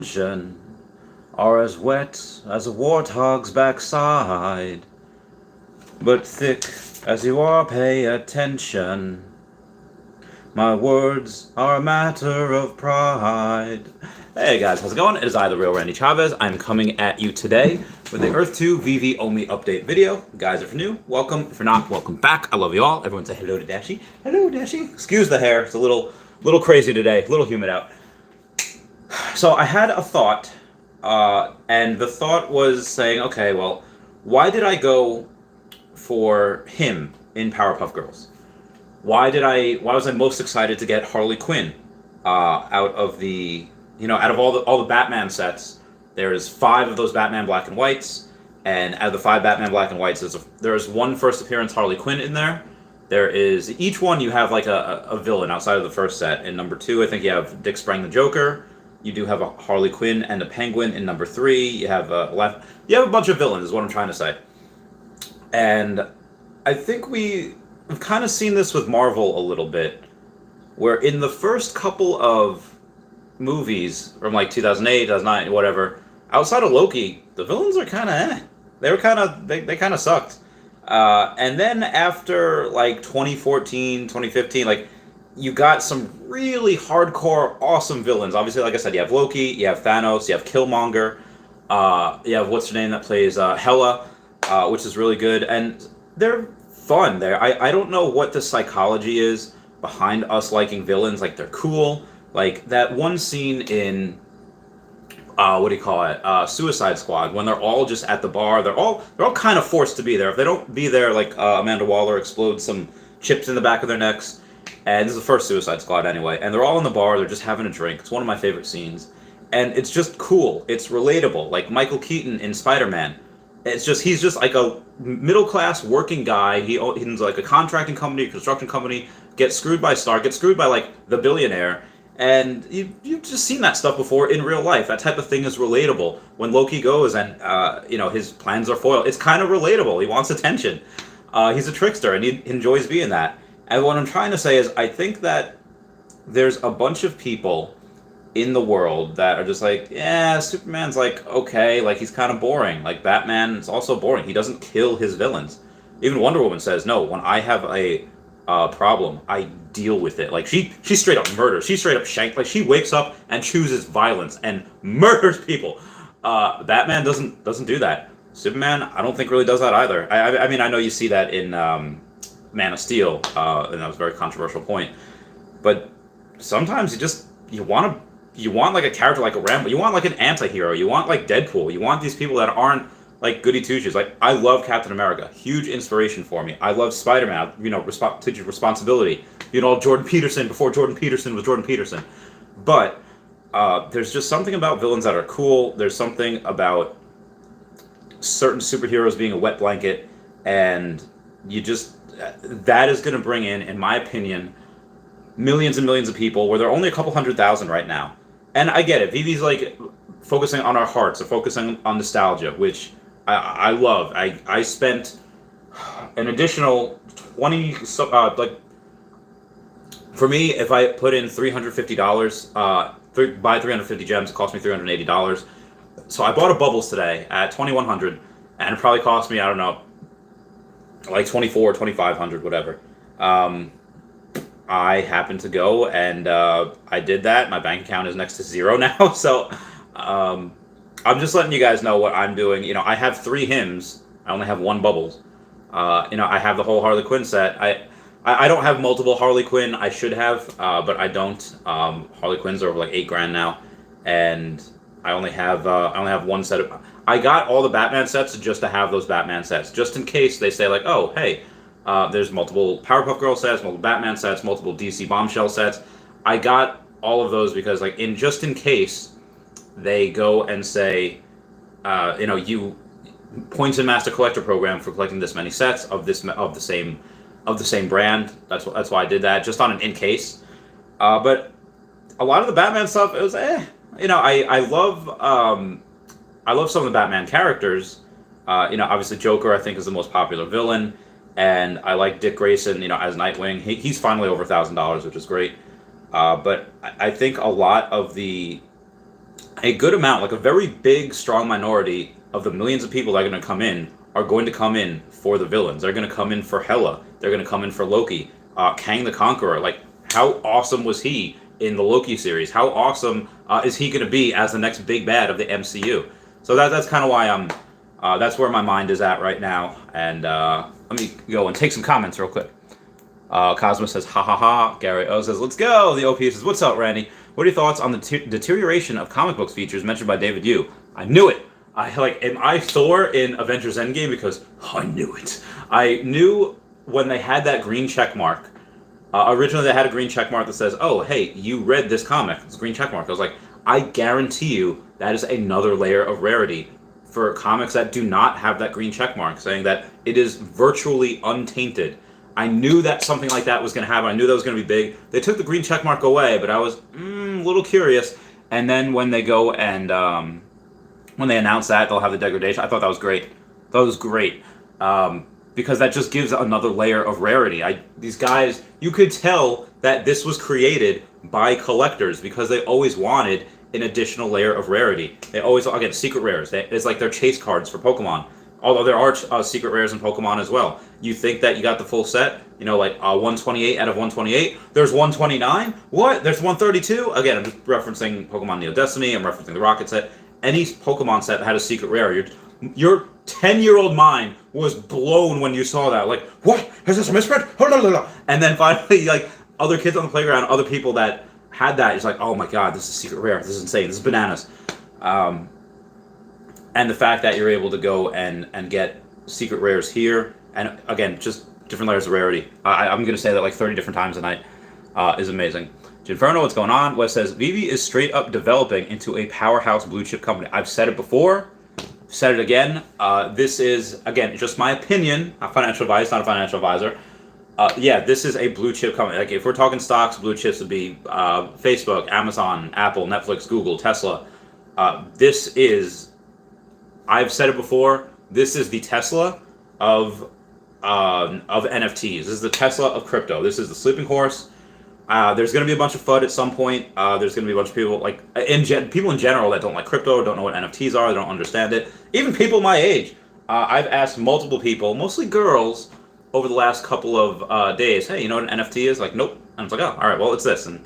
attention are as wet as a warthog's backside, but thick as you are, pay attention. My words are a matter of pride. Hey guys, how's it going? It is I, the real Randy Chavez. I'm coming at you today with the Earth 2 Veve only update video. Guys, if you're new, welcome. If you're not, welcome back. I love you all. Everyone say hello to Dashi. Hello, Dashi. Excuse the hair. It's a little crazy today. A little humid out. So I had a thought, and the thought was saying, okay, well, why did I go for him in Powerpuff Girls? Why was I most excited to get Harley Quinn out of all the Batman sets? There's 5 of those Batman black and whites, and out of the 5 Batman black and whites, there's one first appearance Harley Quinn in there. There is, each one you have like a villain outside of the first set. In number 2, I think you have Dick Sprang the Joker. You do have a Harley Quinn and a Penguin in number 3. You have a bunch of villains, is what I'm trying to say. And I think we've kind of seen this with Marvel a little bit, where in the first couple of movies from like 2008, 2009, whatever, outside of Loki, the villains are kind of they kind of sucked. And then after like 2014, 2015, like you got some really hardcore, awesome villains. Obviously, like I said, you have Loki, you have Thanos, you have Killmonger, you have what's her name that plays Hela, which is really good, and they're fun. I don't know what the psychology is behind us liking villains. Like, they're cool. Like that one scene in Suicide Squad, when they're all just at the bar. They're all kind of forced to be there. If they don't be there, like Amanda Waller explodes some chips in the back of their necks. And this is the first Suicide Squad anyway. And they're all in the bar. They're just having a drink. It's one of my favorite scenes. And it's just cool. It's relatable. Like Michael Keaton in Spider-Man. He's just like a middle-class working guy. He owns like a contracting company, a construction company, gets screwed by Stark, gets screwed by like the billionaire. And you've just seen that stuff before in real life. That type of thing is relatable. When Loki goes and his plans are foiled, it's kind of relatable. He wants attention. He's a trickster, and he enjoys being that. And what I'm trying to say is, I think that there's a bunch of people in the world that are just like, yeah, Superman's like, okay, like he's kind of boring. Like Batman is also boring. He doesn't kill his villains. Even Wonder Woman says, no, when I have a problem, I deal with it. Like she straight up murders. She straight up shanks. Like she wakes up and chooses violence and murders people. Batman doesn't do that. Superman, I don't think really does that either. I mean, I know you see that in Man of Steel, and that was a very controversial point. But sometimes you want like a character like a Rambo. You want like an anti-hero. You want like Deadpool. You want these people that aren't like goody two-shoes. Like, I love Captain America. Huge inspiration for me. I love Spider-Man. Teaches responsibility. Jordan Peterson before Jordan Peterson was Jordan Peterson. But there's just something about villains that are cool. There's something about certain superheroes being a wet blanket, and that is going to bring in my opinion, millions and millions of people, where there are only a couple 100,000 right now. And I get it. Vivi's like focusing on our hearts, or focusing on nostalgia, which I love. I spent an additional 20, for me, if I put in $350, buy 350 gems, it cost me $380. So I bought a Bubbles today at 2,100, and it probably cost me, I don't know, like 24, 2,500, whatever. I happened to go and I did that. My bank account is next to zero now, so I'm just letting you guys know what I'm doing. I have 3 hymns. I only have 1 Bubbles. I have the whole Harley Quinn set. I don't have multiple Harley Quinn. I should have, but I don't. Harley Quinns are over like $8,000 now, and I only have 1 set of. I got all the Batman sets just to have those Batman sets, just in case they say like, oh, hey, there's multiple Powerpuff Girl sets, multiple Batman sets, multiple DC Bombshell sets. I got all of those because, like, just in case they go and say, you points in Master Collector program for collecting this many sets of the same brand. That's why I did that, just on an in case. But a lot of the Batman stuff, it was I love some of the Batman characters. Obviously Joker, I think, is the most popular villain, and I like Dick Grayson, as Nightwing. He's finally over $1,000, which is great. But I think a lot of the a good amount, like a very big, strong minority of the millions of people that are going to come in are going to come in for the villains. They're going to come in for Hela. They're going to come in for Loki. Kang the Conqueror. Like, how awesome was he in the Loki series? How awesome is he going to be as the next big bad of the MCU? So that's kind of why that's where my mind is at right now. And let me go and take some comments real quick. Cosmo says, ha ha ha. Gary O says, let's go. The OP says, what's up, Randy? What are your thoughts on the deterioration of comic books features mentioned by David Yu? I knew it. Am I Thor in Avengers Endgame? Because I knew it. I knew when they had that green check mark. Originally, they had a green check mark that says, oh, hey, you read this comic. It's a green check mark. I was like, I guarantee you that is another layer of rarity for comics that do not have that green check mark, saying that it is virtually untainted. I knew that something like that was going to happen. I knew that was going to be big. They took the green check mark away, but I was a little curious. And then when they go and when they announce that they'll have the degradation, I thought that was great. Because that just gives another layer of rarity. These guys, you could tell that this was created by collectors because they always wanted an additional layer of rarity. They always, again, secret rares. It's like their chase cards for Pokemon. Although there are secret rares in Pokemon as well. You think that you got the full set, 128 out of 128. There's 129? What? There's 132? Again, I'm just referencing Pokemon Neo Destiny. I'm referencing the Rocket set. Any Pokemon set that had a secret rare, your 10-year-old mind was blown when you saw that. Like, what? Is this a misprint? And then finally, other kids on the playground, other people that had that, it's like, oh my god, this is a secret rare. This is insane. This is bananas. And the fact that you're able to go and get secret rares here, and again, just different layers of rarity. I'm going to say that 30 different times a night is amazing. Ginferno, what's going on? Wes says, Veve is straight up developing into a powerhouse blue chip company. I've said it before, said it again. This is, again, just my opinion, not financial advice, not a financial advisor. This is a blue chip company. Like, if we're talking stocks, blue chips would be Facebook, Amazon, Apple, Netflix, Google, Tesla. This is, I've said it before, this is the Tesla of NFTs. This is the Tesla of crypto. This is the sleeping horse. There's going to be a bunch of FUD at some point. There's going to be a bunch of people, people in general that don't like crypto, don't know what NFTs are, they don't understand it. Even people my age. I've asked multiple people, mostly girls, over the last couple of days, hey, you know what an NFT is? Like, nope. And I was like, oh, all right, well, it's this. And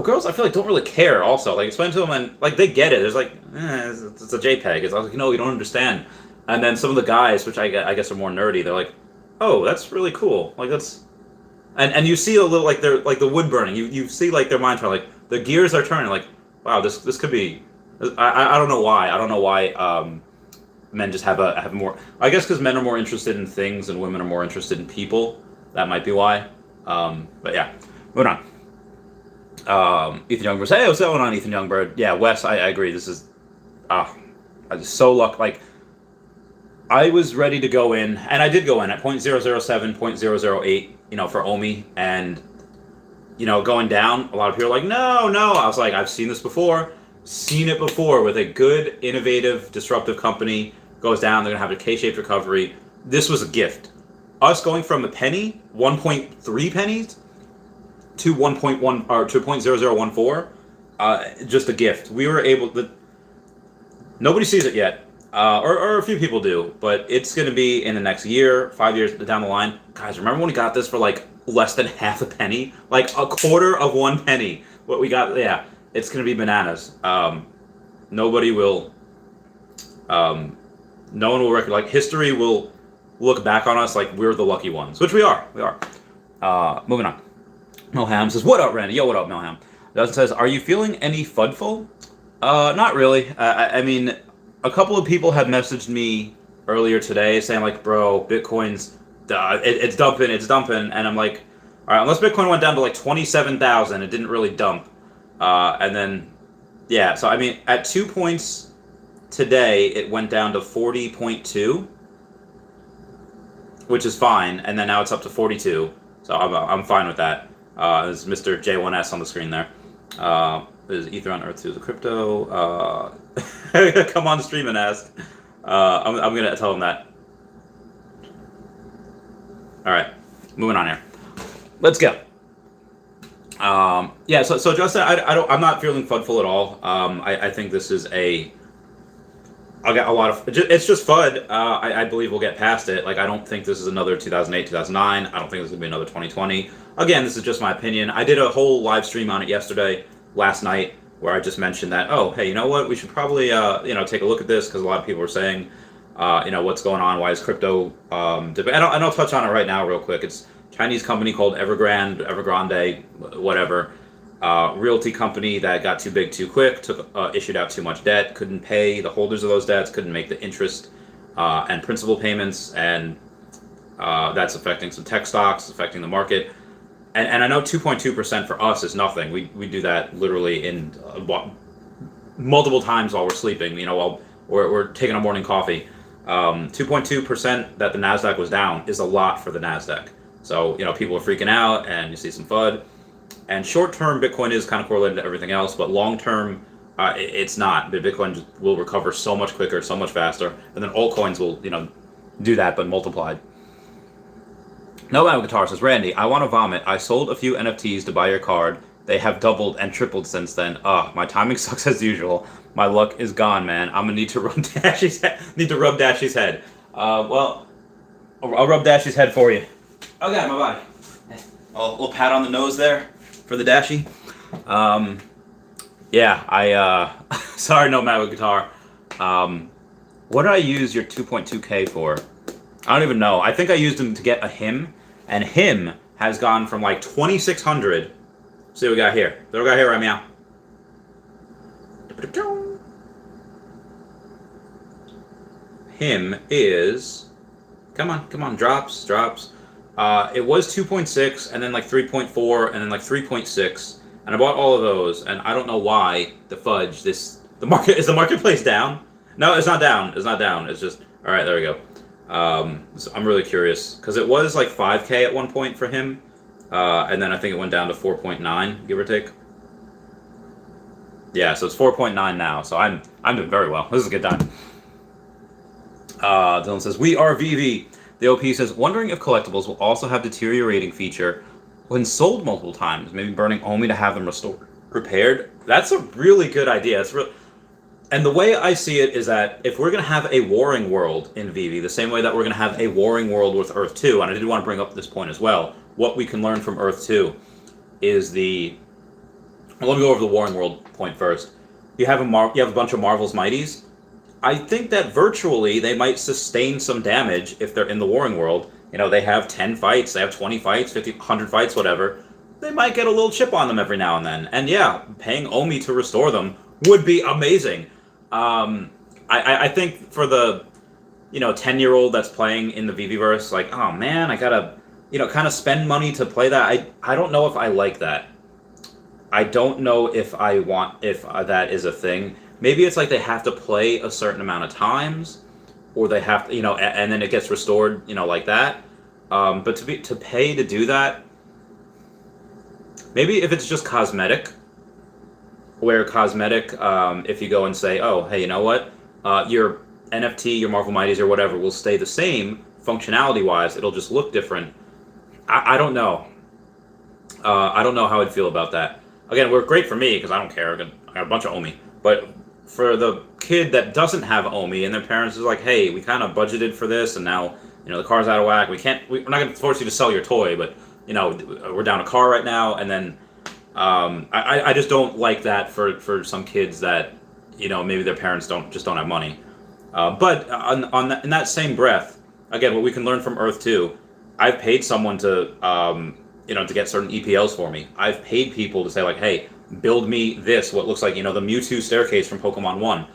girls, I feel like, don't really care also. Explain to them, and, they get it. There's it's a JPEG. I was like, you don't understand. And then some of the guys, which I guess are more nerdy, they're like, oh, that's really cool. That's... And you see a little, they're, the wood burning. You see, their minds are, the gears are turning, wow, this could be... I don't know why. I don't know why men just have more... I guess because men are more interested in things and women are more interested in people. That might be why. But yeah, moving on. Ethan Youngberg says, hey, what's going on, Ethan Youngbird? Yeah, Wes, I agree. This is... I was so lucky. I was ready to go in, and I did go in at 0.007, 0.008, for Omi, and, going down, a lot of people are like, no. I was like, I've seen this before. Seen it before with a good, innovative, disruptive company. Goes down, they're going to have a K-shaped recovery. This was a gift. Us going from a penny, 1.3 pennies, to 1.1, or to 0.0014, just a gift. We were able to... Nobody sees it yet. Or a few people do, but it's going to be in the next year, 5 years down the line. Guys, remember when we got this for less than half a penny? A quarter of 1 penny. What we got, yeah, it's going to be bananas. Nobody will, no one will record, history will look back on us like we're the lucky ones, which we are. Moving on. Milham says, what up, Randy? Yo, what up, Milham? Dustin says, are you feeling any FUDful? Not really. I mean... A couple of people had messaged me earlier today saying, bro, Bitcoin's, it's dumping. And I'm like, all right, unless Bitcoin went down to 27,000, it didn't really dump. And then, yeah, so I mean, at 2 points today, it went down to 40.2, which is fine. And then now it's up to 42. So I'm fine with that. There's Mr. J1S on the screen there. There's Ether on Earth 2 is a crypto. Come on the stream and ask. I'm going to tell him that. All right. Moving on here. Let's go. Yeah. So Justin, I'm not feeling FUDful at all. I think this is a. I'll get a lot of. It's just FUD. I believe we'll get past it. Like I don't think this is another 2008, 2009. I don't think this is gonna be another 2020. Again, this is just my opinion. I did a whole live stream on it last night, where I just mentioned that. Oh, hey, you know what? We should probably take a look at this because a lot of people are saying, what's going on? Why is crypto? And I'll touch on it right now, real quick. It's a Chinese company called Evergrande, whatever. Realty company that got too big too quick, issued out too much debt, couldn't pay the holders of those debts, couldn't make the interest and principal payments, and that's affecting some tech stocks, affecting the market. And I know 2.2% for us is nothing. We do that literally in multiple times while we're sleeping. While we're taking our morning coffee. 2.2% that the Nasdaq was down is a lot for the Nasdaq. So people are freaking out, and you see some FUD. And short-term, Bitcoin is kind of correlated to everything else, but long-term, it's not. Bitcoin will recover so much quicker, so much faster, and then altcoins will, do that, but multiplied. No Matter Guitar says, Randy, I want to vomit. I sold a few NFTs to buy your card. They have doubled and tripled since then. My timing sucks as usual. My luck is gone, man. I'm gonna need to rub Dashy's head. Well, I'll rub Dashy's head for you. Okay, my body. A little pat on the nose there for the Dashy. Sorry, No Matter Guitar. What did I use your 2.2K for? I don't even know. I think I used him to get a hymn, and hymn has gone from like 2,600. See what we got here. What we got here, right meow. Hymn is, come on, drops. It was 2.6, and then like 3.4, and then like 3.6, and I bought all of those, and I don't know why the fudge. Is the marketplace down? No, it's not down. It's just all right. There we go. So I'm really curious because it was like 5K at one point for him, and then I think it went down to 4.9, give or take. Yeah, so it's 4.9 now. So I'm doing very well. This is a good time. Dylan says, we are Veve. The OP says, wondering if collectibles will also have deteriorating feature when sold multiple times, maybe burning only to have them repaired. That's a really good idea. And the way I see it is that if we're going to have a warring world in Veve, the same way that we're going to have a warring world with Earth 2, and I did want to bring up this point as well, what we can learn from Earth 2 is let me go over the warring world point first. You have a bunch of Marvel's Mighties. I think that virtually they might sustain some damage if they're in the warring world. They have 10 fights, they have 20 fights, 50, 100 fights, whatever. They might get a little chip on them every now and then. And yeah, paying Omi to restore them would be amazing. I think for the 10-year-old that's playing in the Veveverse, like, oh man, I gotta kind of spend money to play that. I don't know if I like that. I don't know if that is a thing. Maybe it's like they have to play a certain amount of times, or they have to, and then it gets restored, like that. But to pay to do that, maybe if it's just cosmetic, if you go and say, oh, hey, you know what, your NFT, your Marvel Mighties or whatever will stay the same functionality-wise. It'll just look different. I don't know. I don't know how I'd feel about that. Again, we're great for me because I don't care. I got a bunch of Omi, but for the kid that doesn't have Omi and their parents is like, hey, we kind of budgeted for this and now the car's out of whack. We're not going to force you to sell your toy, but we're down a car right now. And then I just don't like that for some kids that maybe their parents don't have money. But in that same breath, again, what we can learn from Earth 2, I've paid someone to to get certain EPLs for me. I've paid people to say like, hey, build me this, what looks like, the Mewtwo staircase from Pokemon 1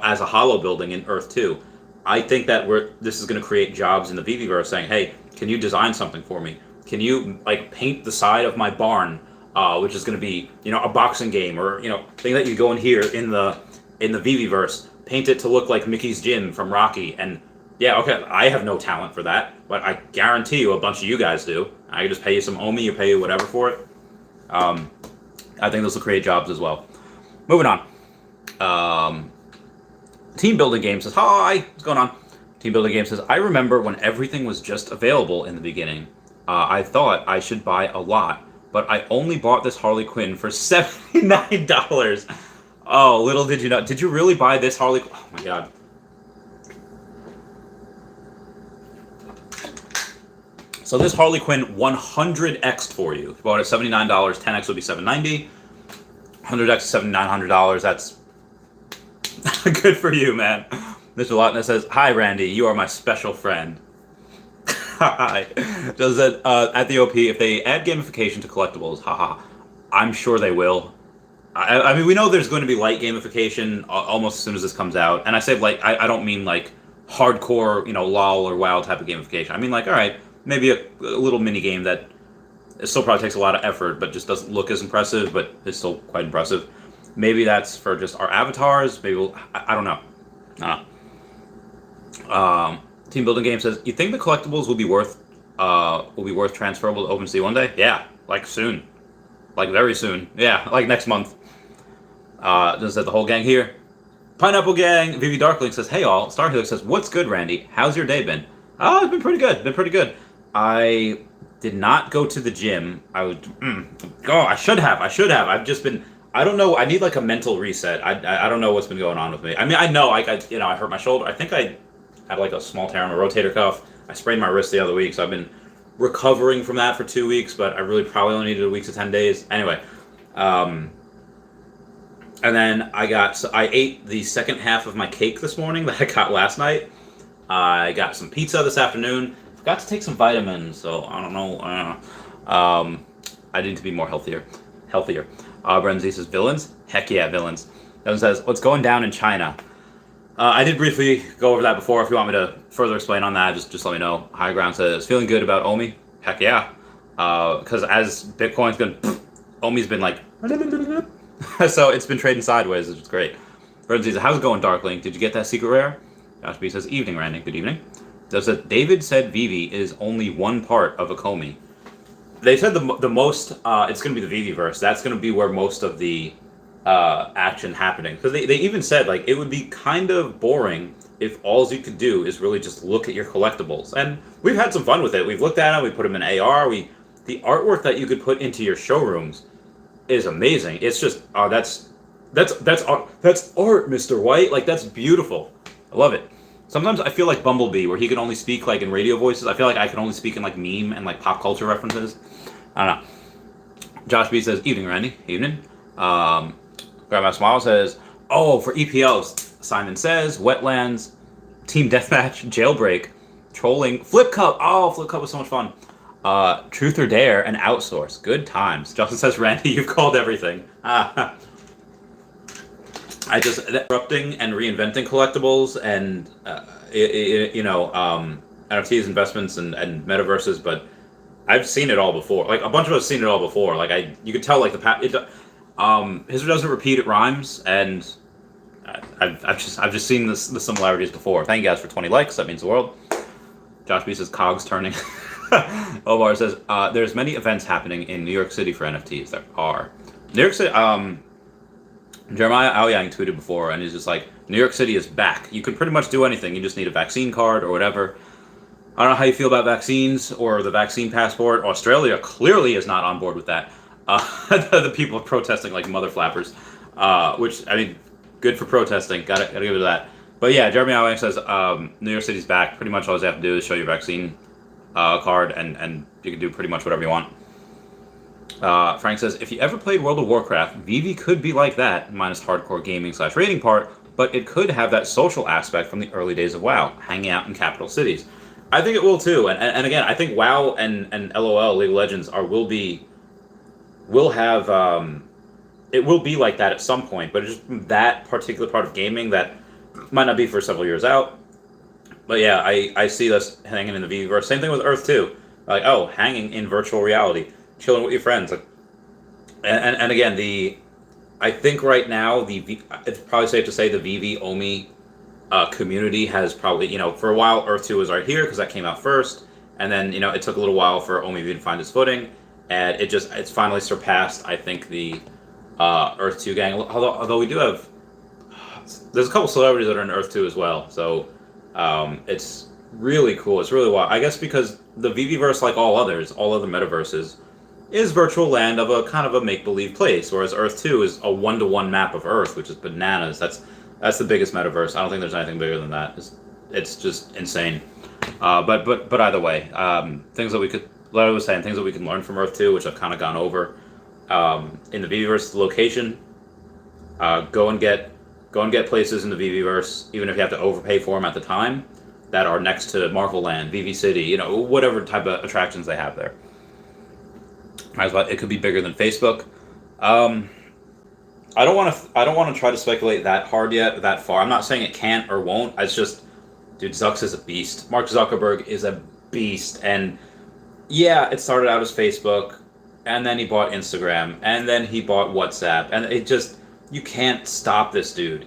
as a hollow building in Earth 2. I think that this is going to create jobs in the Veveverse saying, hey, can you design something for me? Can you paint the side of my barn, which is going to be, a boxing game or, thing that you go in here in the Veveverse, paint it to look like Mickey's gym from Rocky. And yeah, okay, I have no talent for that, but I guarantee you a bunch of you guys do. I can just pay you some Omi, you pay you whatever for it. I think this will create jobs as well. Moving on. Team Building Game says, hi, what's going on? Team Building Game says, I remember when everything was just available in the beginning. I thought I should buy a lot, but I only bought this Harley Quinn for $79. Oh, little did you know. Did you really buy this Harley? Oh my god. So this Harley Quinn 100x'd for you. If you bought it at $79, 10x would be $790. 100x is $7,900. That's good for you, man. Mr. Lotna says, "Hi, Randy. You are my special friend." Hi. Does that at the OP, if they add gamification to collectibles, haha, I'm sure they will. I mean, we know there's going to be light gamification almost as soon as this comes out. And I say like, I don't mean like hardcore, LOL or WoW type of gamification. I mean like, all right, maybe a little mini game that it still probably takes a lot of effort, but just doesn't look as impressive, but it's still quite impressive. Maybe that's for just our avatars. Maybe I don't know. Team Building Game says, "You think the collectibles will be worth transferable to OpenSea one day?" Yeah, like soon, like very soon. Yeah, like next month. Just said the whole gang here. Pineapple Gang, VV Darkling says, "Hey all." Star Helix says, "What's good, Randy? How's your day been?" Oh, it's been pretty good. I did not go to the gym. I should have. I've just been. I don't know. I need like a mental reset. I don't know what's been going on with me. I mean, I know. I hurt my shoulder. I think I had like a small tear on my rotator cuff. I sprained my wrist the other week, so I've been recovering from that for 2 weeks. But I really probably only needed a week to 10 days. Anyway, and then I ate the second half of my cake this morning that I got last night. I got some pizza this afternoon. Forgot to take some vitamins, so I don't know. I need to be more healthier. Brenzy says, "Villains? Heck yeah, villains." Devin says, "What's going down in China?" I did briefly go over that before. If you want me to further explain on that, just let me know. High Ground says, "Feeling good about Omi?" Heck yeah. Because as Bitcoin's been, Omi's been like, so it's been trading sideways, which is great. Brenzy says, "How's it going, Darkling? Did you get that secret rare?" Josh B says, "Evening, Randy. Good evening." David said Veve is only one part of a Comey. They said the most, it's going to be the Veve-verse. That's going to be where most of the action happening. Because they even said, like, it would be kind of boring if all you could do is really just look at your collectibles. And we've had some fun with it. We've looked at them. We put them in AR. The artwork that you could put into your showrooms is amazing. It's just, that's art, Mr. White. Like, that's beautiful. I love it. Sometimes I feel like Bumblebee, where he can only speak like in radio voices. I feel like I can only speak in like meme and like pop culture references. I don't know. Josh B says, "Evening, Randy. Evening." Grandma Smile says, "Oh, for EPLs." Simon says, "Wetlands, Team Deathmatch, Jailbreak, Trolling, Flip Cup." Oh, Flip Cup was so much fun. Truth or Dare and Outsource. Good times. Justin says, "Randy, you've called everything." I just disrupting and reinventing collectibles and NFTs, investments, and metaverses, but I've seen it all before. Like a bunch of us seen it all before. Like you could tell like history doesn't repeat, it rhymes, and I've just seen the similarities before. Thank you guys for 20 likes. That means the world. Josh B says, "Cogs turning." Omar says, "There's many events happening in New York City for NFTs." There are. New York City. Jeremiah Aoyang tweeted before, and he's just like, "New York City is back. You can pretty much do anything. You just need a vaccine card or whatever." I don't know how you feel about vaccines or the vaccine passport. Australia clearly is not on board with that. The people are protesting like mother flappers, which, I mean, good for protesting. Gotta give it that. But yeah, Jeremy Aoyang says New York City's back. Pretty much all you have to do is show your vaccine card, and you can do pretty much whatever you want. Frank says, "If you ever played World of Warcraft, Veve could be like that, minus hardcore gaming / raiding part, but it could have that social aspect from the early days of WoW, hanging out in capital cities." I think it will too, and again, I think WoW and LOL, League of Legends, will have it will be like that at some point, but it's just that particular part of gaming that might not be for several years out. But yeah, I see us hanging in the Veveverse. Same thing with Earth too. Like, oh, hanging in virtual reality, chilling with your friends. Like, and again, I think right now it's probably safe to say the Veve Omi community has probably, for a while Earth 2 was right here because that came out first, and then it took a little while for Omi to find its footing, and it's finally surpassed, I think, the Earth 2 gang. Although we do have, there's a couple celebrities that are in Earth 2 as well, so it's really cool. It's really wild. I guess because the Veveverse, like all other metaverses, is virtual land of a kind of a make-believe place, whereas Earth 2 is a one-to-one map of Earth, which is bananas. That's the biggest metaverse. I don't think there's anything bigger than that. It's just insane. But either way, things that we could, like I was saying, things that we can learn from Earth 2, which I've kind of gone over. In the Veveverse, the location, go and get places in the Veveverse, even if you have to overpay for them at the time, that are next to Marvel Land, VV City, whatever type of attractions they have there. It could be bigger than Facebook. I don't want to try to speculate that hard yet, that far. I'm not saying it can't or won't. It's just, dude, Zucks is a beast. Mark Zuckerberg is a beast, and yeah, it started out as Facebook, and then he bought Instagram, and then he bought WhatsApp, and it just, you can't stop this dude.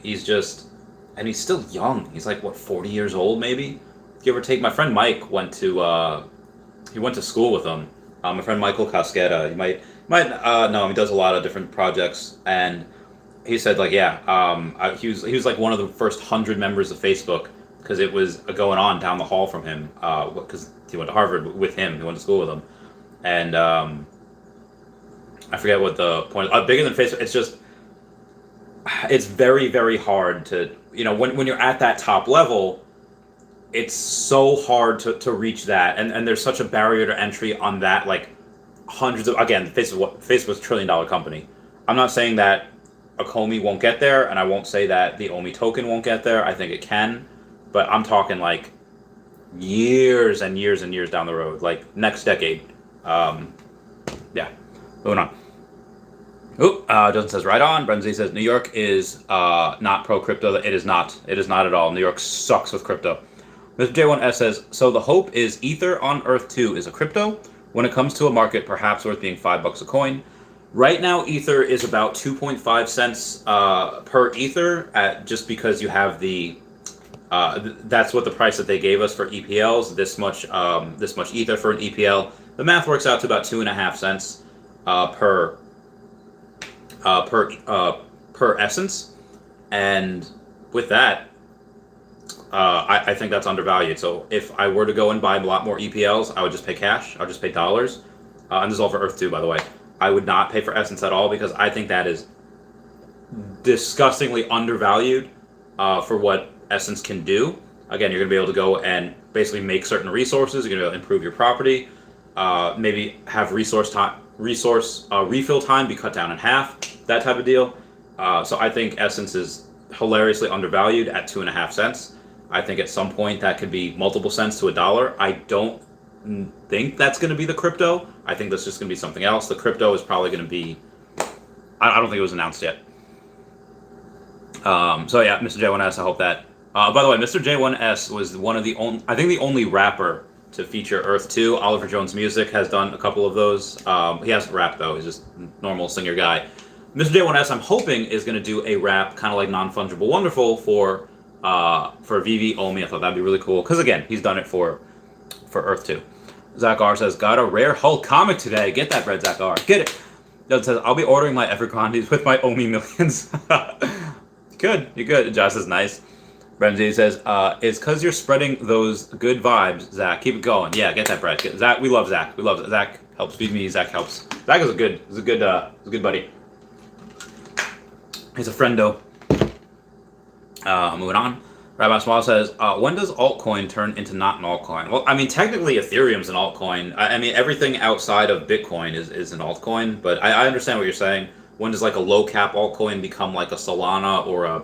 And he's still young. He's like, what, 40 years old, maybe? Give or take. My friend Mike went to school with him. My friend Michael Casqueta, you might know him. He does a lot of different projects, and he said, like, yeah, he was like one of the first 100 members of Facebook, because it was going on down the hall from him, because he went to Harvard with him. He went to school with him, and I forget what the point is. Bigger than Facebook, it's very, very hard to, when you're at that top level, it's so hard to reach that, and there's such a barrier to entry on that, like, Facebook's a $1 trillion company. I'm not saying that a Comey won't get there, and I won't say that the Omi token won't get there. I think it can, but I'm talking like years and years and years down the road, like next decade. Yeah, moving on. Justin says, right on. Brenzy says, New York is not pro-crypto. It is not. It is not at all. New York sucks with crypto. Mr. J1S says, so the hope is Ether on Earth 2 is a crypto. When it comes to a market, perhaps worth being $5 a coin. Right now, Ether is about 2.5 cents per Ether, just because you have the... that's what the price that they gave us for EPLs, this much Ether for an EPL. The math works out to about 2.5 cents per essence, and with that, I think that's undervalued. So if I were to go and buy a lot more EPLs, I would just pay cash. I would just pay dollars. And this is all for Earth 2, by the way. I would not pay for Essence at all, because I think that is disgustingly undervalued for what Essence can do. Again, you're going to be able to go and basically make certain resources. You're going to be able to improve your property. Maybe have resource refill time be cut down in half. That type of deal. So I think Essence is hilariously undervalued at 2.5 cents. I think at some point that could be multiple cents to $1. I don't think that's going to be the crypto. I think that's just going to be something else. The crypto is probably going to be... I don't think it was announced yet. So yeah, Mr. J1S, I hope that... by the way, Mr. J1S was one of the only... I think the only rapper to feature Earth 2. Oliver Jones Music has done a couple of those. He hasn't rapped, though. He's just a normal singer guy. Mr. J1S, I'm hoping, is going to do a rap kind of like Non-Fungible Wonderful for Veve Omi. I thought that'd be really cool. Because, again, he's done it for Earth 2. Zach R says, got a rare Hulk comic today. Get that bread, Zach R. Get it. Doug says, I'll be ordering my Evergrandes with my Omi millions. Good. You're good. Josh says, nice. Brenzy says, it's because you're spreading those good vibes, Zach. Keep it going. Yeah, get that bread. Zach, we love Zach. We love Zach. Zach helps feed me. Zach helps. Zach is a good buddy. He's a friendo. Moving on. Rabbi Small says, when does altcoin turn into not an altcoin? Well, I mean, technically Ethereum's an altcoin. I mean, everything outside of Bitcoin is an altcoin, but I understand what you're saying. When does like a low cap altcoin become like a Solana or a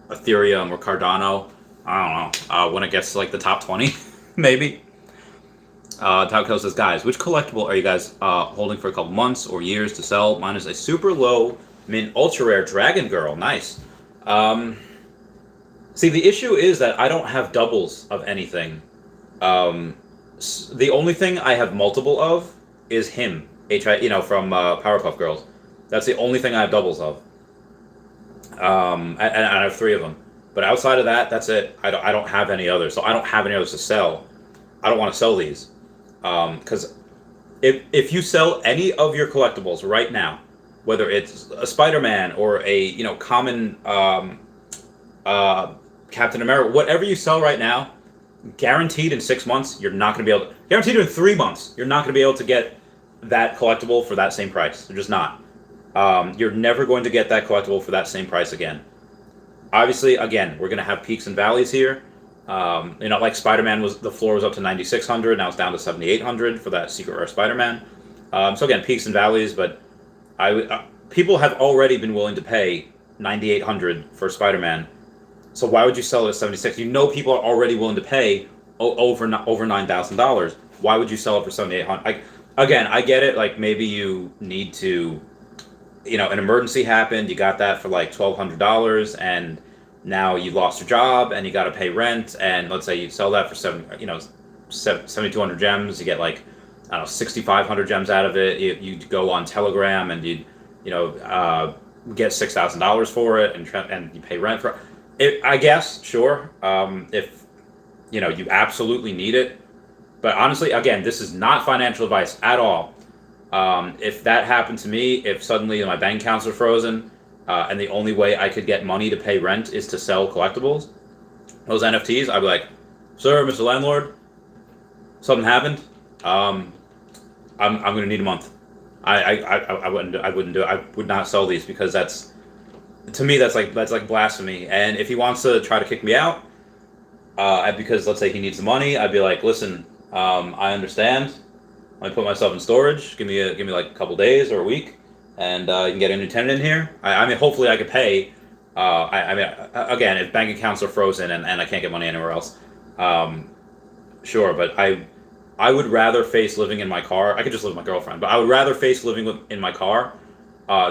Ethereum or Cardano? I don't know. When it gets to like the top 20, maybe. Tauco says, guys, which collectible are you guys holding for a couple months or years to sell? Mine is a super low mint ultra rare Dragon Girl. Nice. See, the issue is that I don't have doubles of anything. The only thing I have multiple of is him, from Powerpuff Girls. That's the only thing I have doubles of. And I have 3 of them. But outside of that, that's it. I don't have any others. So I don't have any others to sell. I don't want to sell these. Because if you sell any of your collectibles right now, whether it's a Spider-Man or a common Captain America, whatever you sell right now, guaranteed in 6 months, you're not going to be able to... Guaranteed in 3 months, you're not going to be able to get that collectible for that same price. They're just not. You're never going to get that collectible for that same price again. Obviously, again, we're going to have peaks and valleys here. Like Spider-Man the floor was up to 9,600, now it's down to 7,800 for that secret rare Spider-Man. So again, peaks and valleys, but people have already been willing to pay 9,800 for Spider-Man. So why would you sell it at 76? You know people are already willing to pay over $9,000. Why would you sell it for 7,800? Again, I get it. Like maybe you need to, an emergency happened. You got that for like $1,200, and now you lost your job and you got to pay rent. And let's say you sell that for 7,200 gems. You get like 6,500 gems out of it. You go on Telegram and you get $6,000 for it, and you pay rent for it. I guess sure. If you absolutely need it. But honestly, again, this is not financial advice at all. If that happened to me, if suddenly my bank accounts are frozen, and the only way I could get money to pay rent is to sell collectibles, those NFTs, I'd be like, "Sir, Mr. Landlord, something happened. I'm going to need a month. I wouldn't do it. I would not sell these because that's like blasphemy. And if he wants to try to kick me out, because let's say he needs the money, I'd be like, listen, I understand. I put myself in storage. Give me like a couple days or a week, and you can get a new tenant in here. I mean, hopefully I could pay. Again, if bank accounts are frozen and I can't get money anywhere else, sure. But I would rather face living in my car. I could just live with my girlfriend, but I would rather face living in my car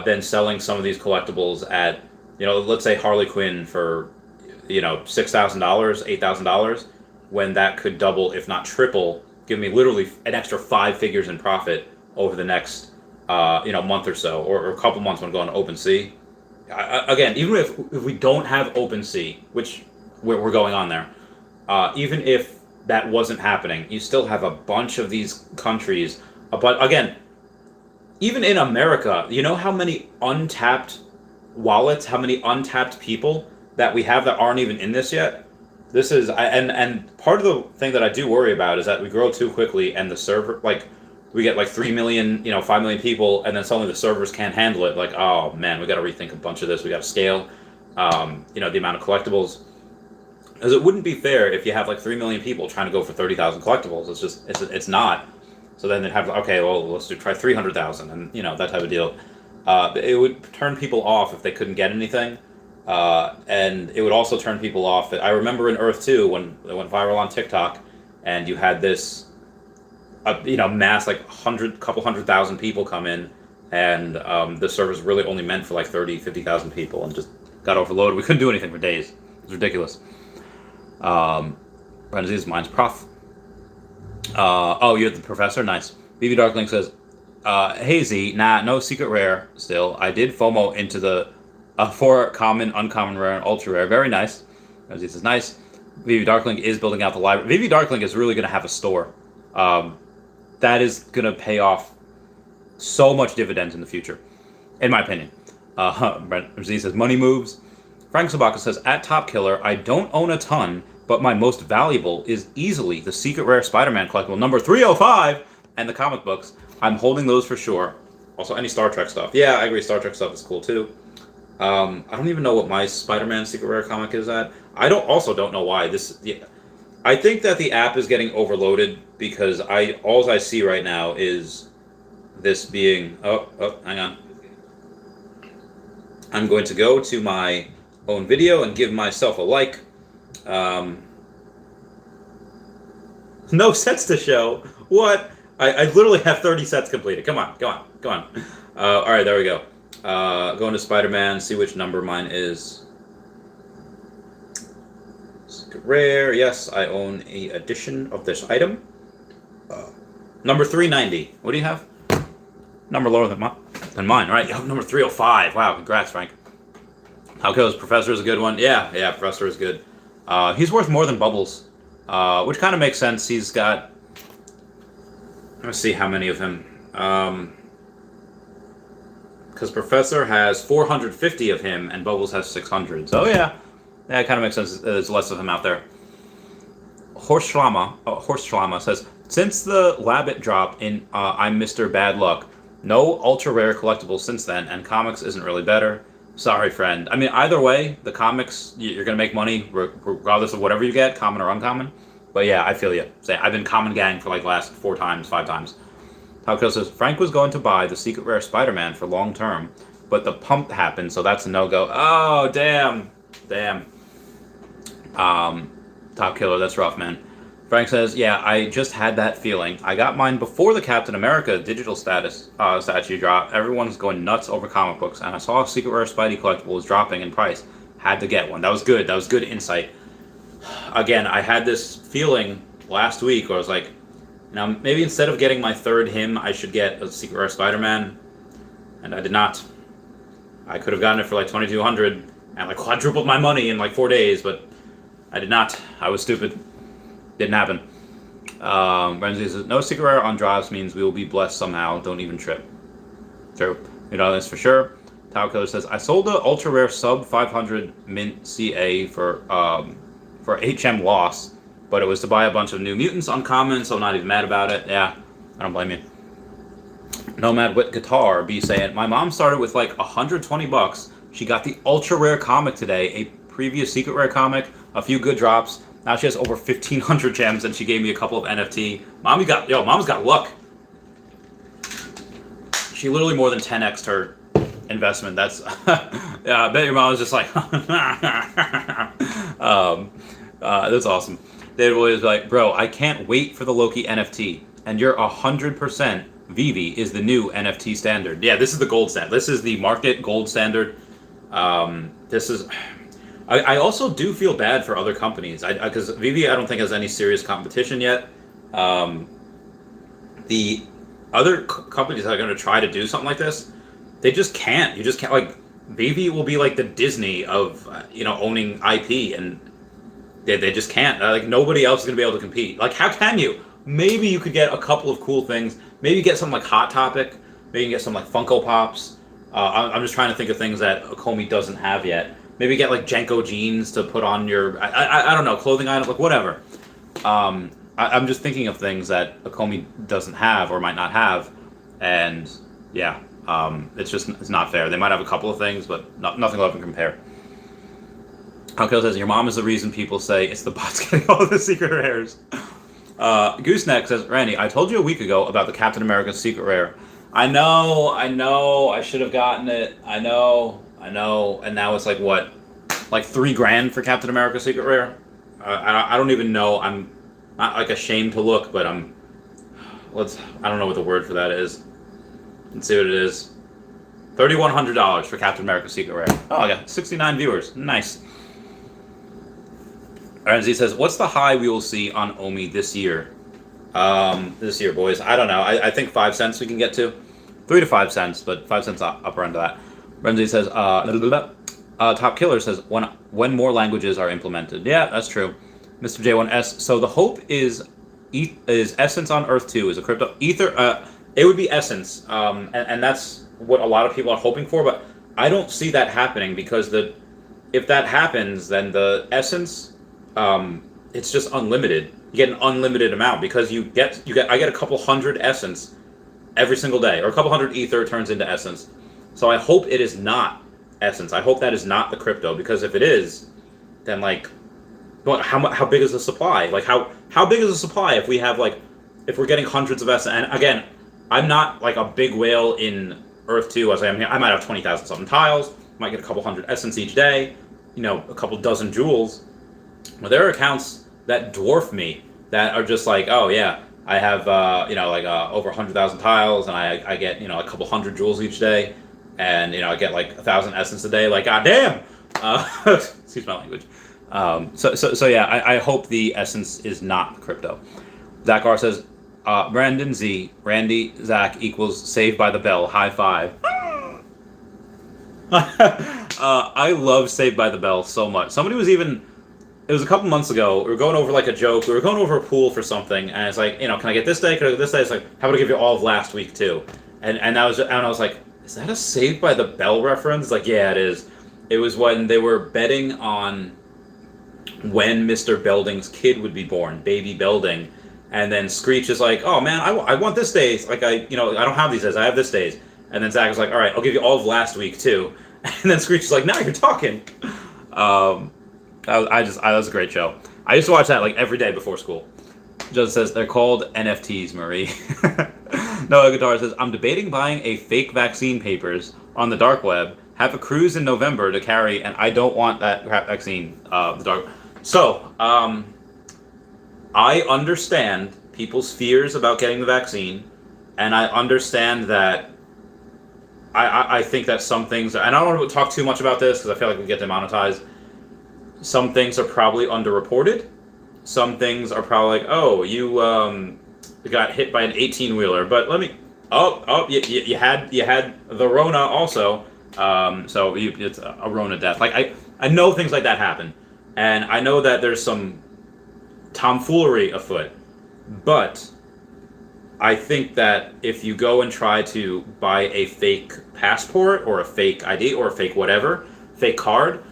than selling some of these collectibles at, let's say Harley Quinn for, $6,000, $8,000, when that could double, if not triple, give me literally an extra 5 figures in profit over the next, month or so, or a couple months when going to OpenSea. Again, even if we don't have OpenSea, which we're going on there, even if that wasn't happening, you still have a bunch of these countries. But again, even in America, you know how many untapped wallets, how many untapped people that we have that aren't even in this yet? This is, and part of the thing that I do worry about is that we grow too quickly and the server, we get like 3 million, 5 million people, and then suddenly the servers can't handle it. Like, oh man, we got to rethink a bunch of this. We got to scale, the amount of collectibles. Because it wouldn't be fair if you have like 3 million people trying to go for 30,000 collectibles. It's not. So then they'd have, okay, well, let's try 300,000 and, that type of deal. It would turn people off if they couldn't get anything. And it would also turn people off. I remember in Earth 2 when it went viral on TikTok, and you had this, mass, like couple 100,000 people come in, and the server's really only meant for like 30, 50,000 people, and just got overloaded. We couldn't do anything for days. It was ridiculous. Renzi's mine's prof. You're the professor? Nice. BB Darkling says, Hazy, no secret rare still. I did FOMO into the 4 common, uncommon rare, and ultra rare. Very nice. Renzi says, nice. BB Darkling is building out the library. BB Darkling is really going to have a store. That is going to pay off so much dividends in the future, in my opinion. Renzi says, money moves. Frank Sabaka says, at Top Killer, I don't own a ton, but my most valuable is easily the secret rare Spider-Man collectible number 305 and the comic books. I'm holding those for sure. Also, any Star Trek stuff. Yeah, I agree. Star Trek stuff is cool too. I don't even know what my Spider-Man secret rare comic is at. I don't know why this. Yeah, I think that the app is getting overloaded because all I see right now is this being. Hang on. I'm going to go to my own video and give myself a like. No sets to show. What? I literally have 30 sets completed. Come on. All right, there we go. Going to Spider-Man, see which number mine is. Rare. Yes, I own a edition of this item. Number 390. What do you have? Number lower than mine. All right, number 305. Wow, congrats, Frank. How goes? Professor is a good one. Yeah, Professor is good. He's worth more than Bubbles, which kind of makes sense. He's got. Let's see how many of him. Because Professor has 450 of him and Bubbles has 600. So yeah, it kind of makes sense. There's less of him out there. Horse Schlama says, Since the Labbit drop in I'm Mr. Bad Luck, no ultra rare collectibles since then, and comics isn't really better. Sorry, friend. I mean, either way, the comics, you're going to make money regardless of whatever you get, common or uncommon. But yeah, I feel you. Say, I've been common gang for like last 4 times, 5 times. Talkill says, Frank was going to buy the secret rare Spider-Man for long term, but the pump happened, so that's a no-go. Oh, damn. Damn. Top Killer, that's rough, man. Frank says, yeah, I just had that feeling. I got mine before the Captain America digital statue drop. Everyone's going nuts over comic books, and I saw a secret rare Spidey collectible was dropping in price. Had to get one. That was good. That was good insight. Again, I had this feeling last week where I was like, now maybe instead of getting my 3rd him, I should get a secret rare Spider-Man, and I did not. I could have gotten it for like $2,200 and like quadrupled my money in like 4 days, but I did not. I was stupid. Didn't happen. Renzi says, no secret rare on drives means we will be blessed somehow. Don't even trip. True. You know this for sure. Tau Killer says, I sold the ultra rare sub 500 mint CA for HM loss, but it was to buy a bunch of new mutants uncommon, so I'm not even mad about it. Yeah, I don't blame you. Nomad Wit Guitar be saying, my mom started with like $120. She got the ultra rare comic today, a previous secret rare comic, a few good drops. Now she has over 1,500 gems, and she gave me a couple of NFT. Mom's got luck. She literally more than 10x'd her investment. That's yeah. I bet your mom was just like, that's awesome. David Williams was like, bro, I can't wait for the Loki NFT, and you're 100%. Veve is the new NFT standard. Yeah, this is the gold standard. This is the market gold standard. This is. I also do feel bad for other companies because Veve I don't think has any serious competition yet. The other companies that are going to try to do something like this, they just can't. You just can't. Like Veve will be like the Disney of owning IP, and they just can't. Like nobody else is going to be able to compete. Like how can you? Maybe you could get a couple of cool things. Maybe get something like Hot Topic. Maybe you can get some like Funko Pops. I'm just trying to think of things that Akomi doesn't have yet. Maybe get like Jenko jeans to put on your, I don't know, clothing items, like whatever. I'm just thinking of things that Akomi doesn't have or might not have, and yeah, it's not fair. They might have a couple of things, but nothing will ever compare. Halkill says, your mom is the reason people say it's the bots getting all the secret rares. Gooseneck says, Randy, I told you a week ago about the Captain America secret rare. I know, I should have gotten it. I know, and now it's like what, like $3,000 for Captain America Secret Rare. I don't even know. I'm not like ashamed to look, but I don't know what the word for that is. Let's see what it is. $3,100 for Captain America Secret Rare. Oh, I got 69 viewers. Nice. RNZ says, what's the high we will see on Omi this year? This year, boys. I don't know. I think 5 cents we can get to. 3 to 5 cents, but 5 cents upper end of that. Renzi says, Top Killer says, when more languages are implemented. Yeah, that's true. Mr. J1S, so the hope is Essence on Earth 2 is a crypto Ether. It would be Essence, and that's what a lot of people are hoping for, but I don't see that happening because if that happens, then the Essence, it's just unlimited. You get an unlimited amount because I get a couple hundred Essence every single day, or a couple hundred Ether turns into Essence. So I hope it is not Essence. I hope that is not the crypto, because if it is, then like, how big is the supply? Like how big is the supply if we're getting hundreds of Essence? And again, I'm not like a big whale in Earth 2 as I am here. I might have 20,000 something tiles, might get a couple hundred Essence each day, a couple dozen jewels. But there are accounts that dwarf me that are just like, oh yeah, I have over 100,000 tiles, and I get a couple hundred jewels each day, and I get like 1,000 Essence a day. Like, goddamn. Excuse my language. So yeah, I hope the Essence is not crypto. Zach R says, Brandon Z, Randy Zach equals Saved by the Bell. High five. I love Saved by the Bell so much. Somebody was it was a couple months ago, we were going over like a joke, we were going over a pool for something, and it's like, can I get this day, can I get this day? It's like, how about I give you all of last week too? And I was like, is that a Saved by the Bell reference? It's like, yeah, it is. It was when they were betting on when Mr. Belding's kid would be born, baby Belding, And then Screech is like, oh man, I want this day. Like I don't have these days. I have this days. And then Zach is like, all right, I'll give you all of last week too. And then Screech is like, now you're talking. That was a great show. I used to watch that like every day before school. Just says they're called NFTs, Marie. Noah Guitar says, I'm debating buying a fake vaccine papers on the dark web. Have a cruise in November to carry, and I don't want that crap vaccine. The dark. So, I understand people's fears about getting the vaccine, and I understand that. I think that some things, and I don't want to talk too much about this because I feel like we get demonetized. Some things are probably underreported. Some things are probably like, oh, you got hit by an 18-wheeler, but let me. You had the Rona also. So it's a Rona death. Like I know things like that happen, and I know that there's some tomfoolery afoot, but I think that if you go and try to buy a fake passport or a fake ID or a fake whatever, fake card,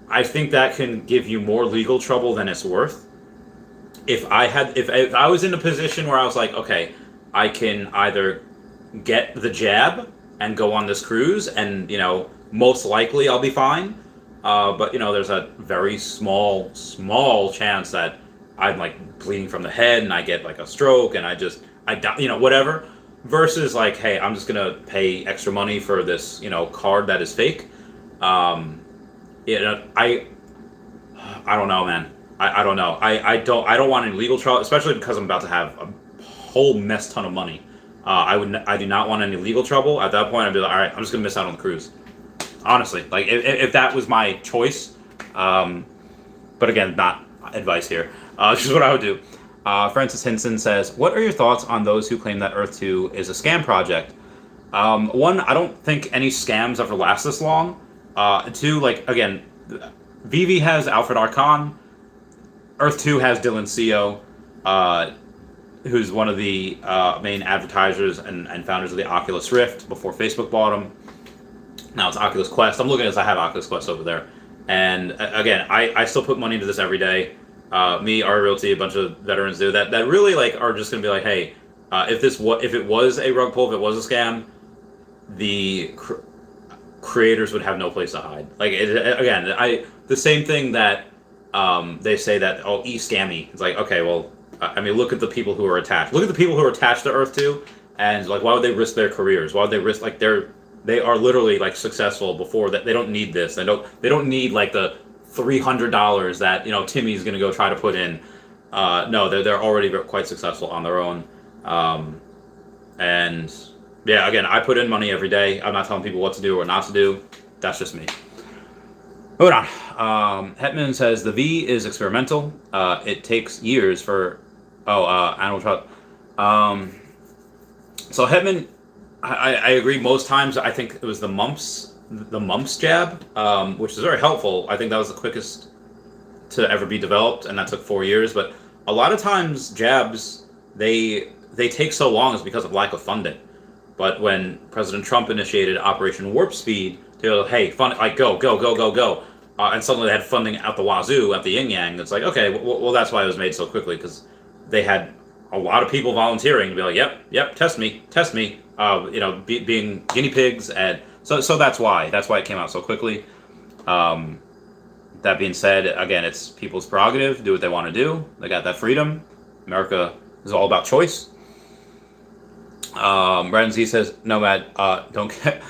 I think that can give you more legal trouble than it's worth. If I was in a position where I was like, okay, I can either get the jab and go on this cruise, and most likely I'll be fine. But there's a very small chance that I'm like bleeding from the head and I get like a stroke and I die, whatever. Versus like, hey, I'm just gonna pay extra money for this, card that is fake. I don't know, man. I don't know. I don't want any legal trouble, especially because I'm about to have a whole mess ton of money. I do not want any legal trouble. At that point, I'd be like, all right, I'm just gonna miss out on the cruise. Honestly, like if that was my choice, but again, not advice here. This is what I would do. Francis Hinson says, what are your thoughts on those who claim that Earth 2 is a scam project? One, I don't think any scams ever last this long. Two, like, again, Veve has Alfred Arcon. Earth 2 has Dylan Seo, who's one of the main advertisers and founders of the Oculus Rift before Facebook bought them. Now it's Oculus Quest. I'm looking as I have Oculus Quest over there. And again, I still put money into this every day. Me, our Realty, a bunch of veterans do that really like are just going to be like, hey, if it was a rug pull, if it was a scam, the creators would have no place to hide. Like the same thing that they say that e-scammy. It's like, okay, well, I mean, look at the people who are attached. Look at the people who are attached to Earth 2, and like, why would they risk their careers? Why would they risk like they are literally like successful before that? They don't need this. They don't need like the $300 that Timmy's gonna go try to put in. No, they're already quite successful on their own. And yeah, again, I put in money every day. I'm not telling people what to do or not to do. That's just me. Moving on. Hetman says the V is experimental. It takes years for animal trial. So Hetman, I agree. Most times, I think it was the mumps jab, which is very helpful. I think that was the quickest to ever be developed, and that took 4 years. But a lot of times, jabs they take so long is because of lack of funding. But when President Trump initiated Operation Warp Speed, they were like, hey, fund, like go, and suddenly they had funding out the wazoo at the yin yang. It's like, okay, well that's why it was made so quickly, because they had a lot of people volunteering to be like, yep, test me, being guinea pigs, and so that's why it came out so quickly. That being said, again, it's people's prerogative, do what they want to do. They got that freedom. America is all about choice. Brandon Z says, Nomad, don't get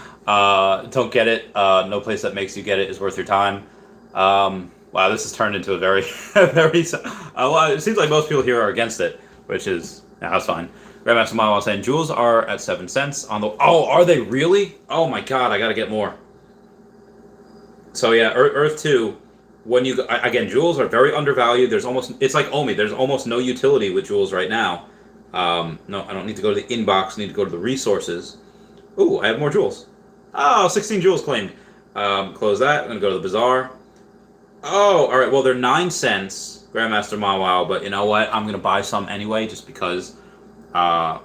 it. No place that makes you get it is worth your time. Wow, this has turned into a very, it seems like most people here are against it, which is, that's fine. Grandmaster Mile was saying, jewels are at 7 cents on the, are they really? Oh my God, I gotta get more. So yeah, Earth 2, when you, again, jewels are very undervalued. It's like Omi, there's almost no utility with jewels right now. No, I don't need to go to the inbox. I need to go to the resources. Ooh, I have more jewels. 16 jewels claimed. Close that. I'm going to go to the bazaar. Oh, all right. Well, they're 9 cents, Grandmaster Mawwow, but you know what? I'm going to buy some anyway just because, again,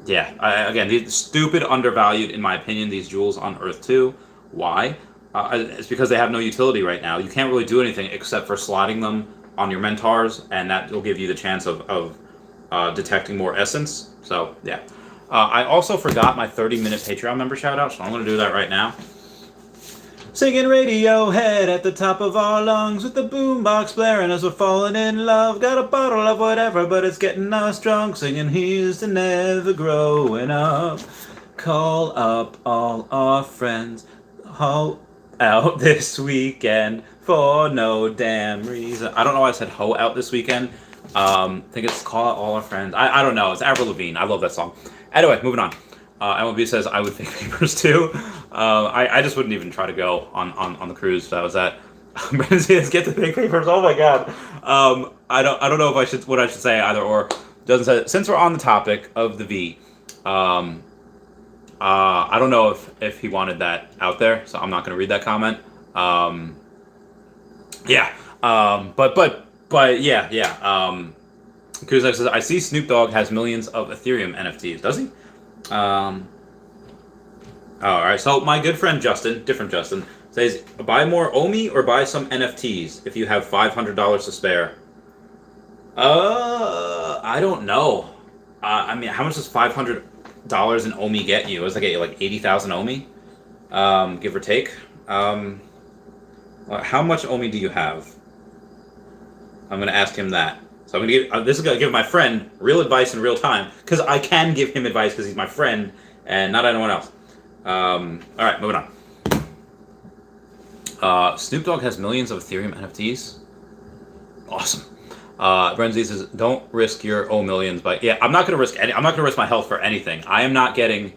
these stupid undervalued, in my opinion, these jewels on Earth 2. Why? It's because they have no utility right now. You can't really do anything except for slotting them on your mentars, and that will give you the chance of detecting more essence. So yeah. I also forgot my 30-minute Patreon member shout out, so I'm going to do that right now. Singing Radiohead at the top of our lungs with the boombox blaring as we're falling in love. Got a bottle of whatever, but it's getting us drunk. Singing here's to never growing up. Call up all our friends. Ho out this weekend for no damn reason. I don't know why I said ho out this weekend. I think it's call out all our friends. I don't know. It's Avril Lavigne. I love that song. Anyway, moving on. MLB says I would fake papers too. I just wouldn't even try to go on the cruise that was at. Brendan says get the fake papers. Oh my god. I don't know if I should what I should say either or. Doesn't say since we're on the topic of the V. I don't know if he wanted that out there, so I'm not going to read that comment. Yeah. But yeah. Kuzak says I see Snoop Dogg has millions of Ethereum NFTs. Does he? All right. So my good friend Justin, different Justin, says buy more OMI or buy some NFTs if you have $500 to spare. I don't know. I mean, how much does $500 in OMI get you? Does that get you like 80,000 OMI, give or take? How much OMI do you have? I'm gonna ask him that. So I'm gonna give this is gonna give my friend real advice in real time because I can give him advice because he's my friend and not anyone else. All right, moving on. Snoop Dogg has millions of Ethereum NFTs. Awesome. Brenzy says, "Don't risk your millions." But yeah, I'm not gonna risk any. I'm not gonna risk my health for anything. I am not getting,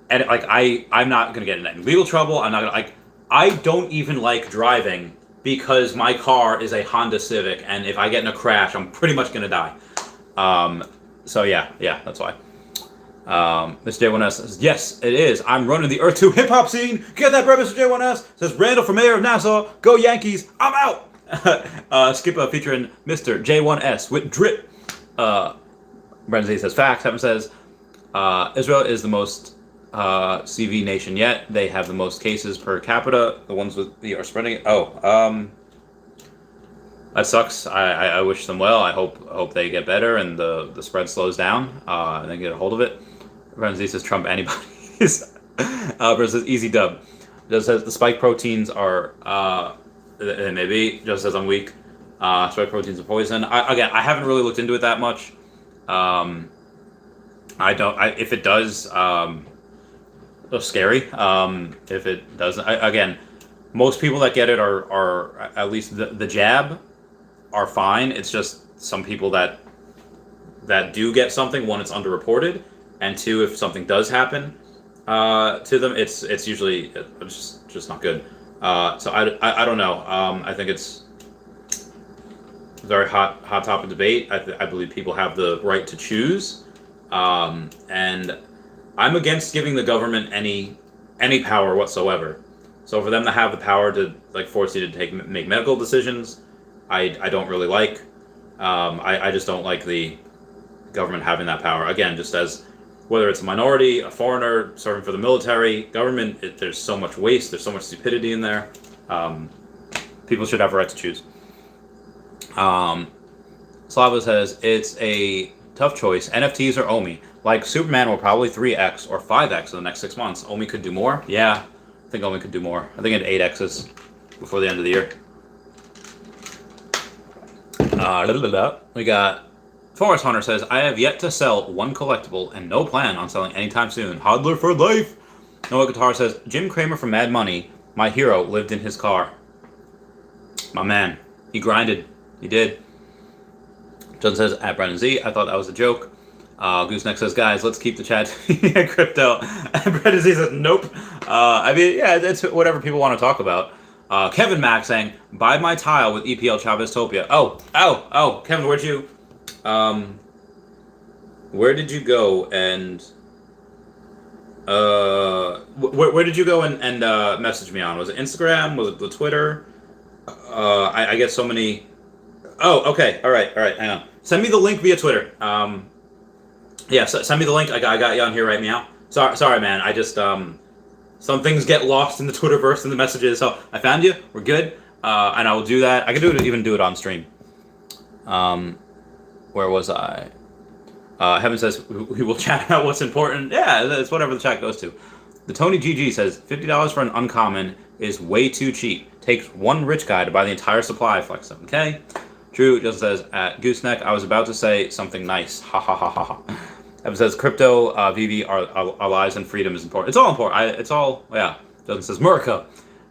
and like I'm not gonna get in any legal trouble. I'm not gonna like. I don't even like driving because my car is a Honda Civic, and if I get in a crash, I'm pretty much gonna die. So yeah, that's why. Mr. J1S says, yes, it is. I'm running the Earth 2 hip hop scene. Get that bread, Mr. J1S. Says Randall for mayor of Nassau. Go Yankees. I'm out. Skip featuring Mr. J1S with drip. Brendan Z says facts. Heaven says Israel is the most CV nation yet. They have the most cases per capita. The ones with the are spreading it. That sucks. I wish them well. I hope they get better and the spread slows down and they get a hold of it. Brendan Z says Trump antibodies. Brendan says easy dub. Just says the spike proteins are maybe just says I'm weak. Spike proteins are poison. I haven't really looked into it that much. If it does, it's scary. If it doesn't, again, most people that get it are at least the jab are fine. It's just some people that do get something. One, it's underreported, and two, if something does happen to them, it's usually just not good. So I don't know. I think it's a very hot topic debate. I believe people have the right to choose, and I'm against giving the government any power whatsoever. So for them to have the power to like force you to make medical decisions, I don't really like. I just don't like the government having that power. Again, just as whether it's a minority, a foreigner serving for the military, government, there's so much waste, there's so much stupidity in there. People should have a right to choose. Slava says, it's a tough choice. NFTs or OMI. Like, Superman will probably 3x or 5x in the next 6 months. OMI could do more? Yeah, I think OMI could do more. I think it 8x's before the end of the year. We got Forest Hunter says, I have yet to sell one collectible and no plan on selling anytime soon. Hodler for life! Noah Guitar says, Jim Cramer from Mad Money, my hero, lived in his car. My man. He grinded. He did. John says, at Brandon Z, I thought that was a joke. Gooseneck says, guys, let's keep the chat crypto. And Brandon Z says, nope. I mean, yeah, it's whatever people want to talk about. Kevin Mack saying, buy my tile with EPL Chavez Topia. Oh, Kevin, where did you go and where did you go and message me on? Was it Instagram? Was it the Twitter? I get so many. Oh, okay. All right. Hang on. Send me the link via Twitter. Yeah, send me the link. I got you on here right now. Sorry, man. I just some things get lost in the Twitterverse and the messages. So I found you. We're good. And I will do that. I can even do it on stream. Where was I? Heaven says we will chat about what's important. Yeah, it's whatever the chat goes to. The Tony GG says $50 for an uncommon is way too cheap. Takes one rich guy to buy the entire supply. Flex 7K. Drew just says at Gooseneck, I was about to say something nice. Ha ha ha ha ha. Evan says crypto, Veve, our lives and freedom is important. It's all important. It's all, yeah. Doesn't says Murica.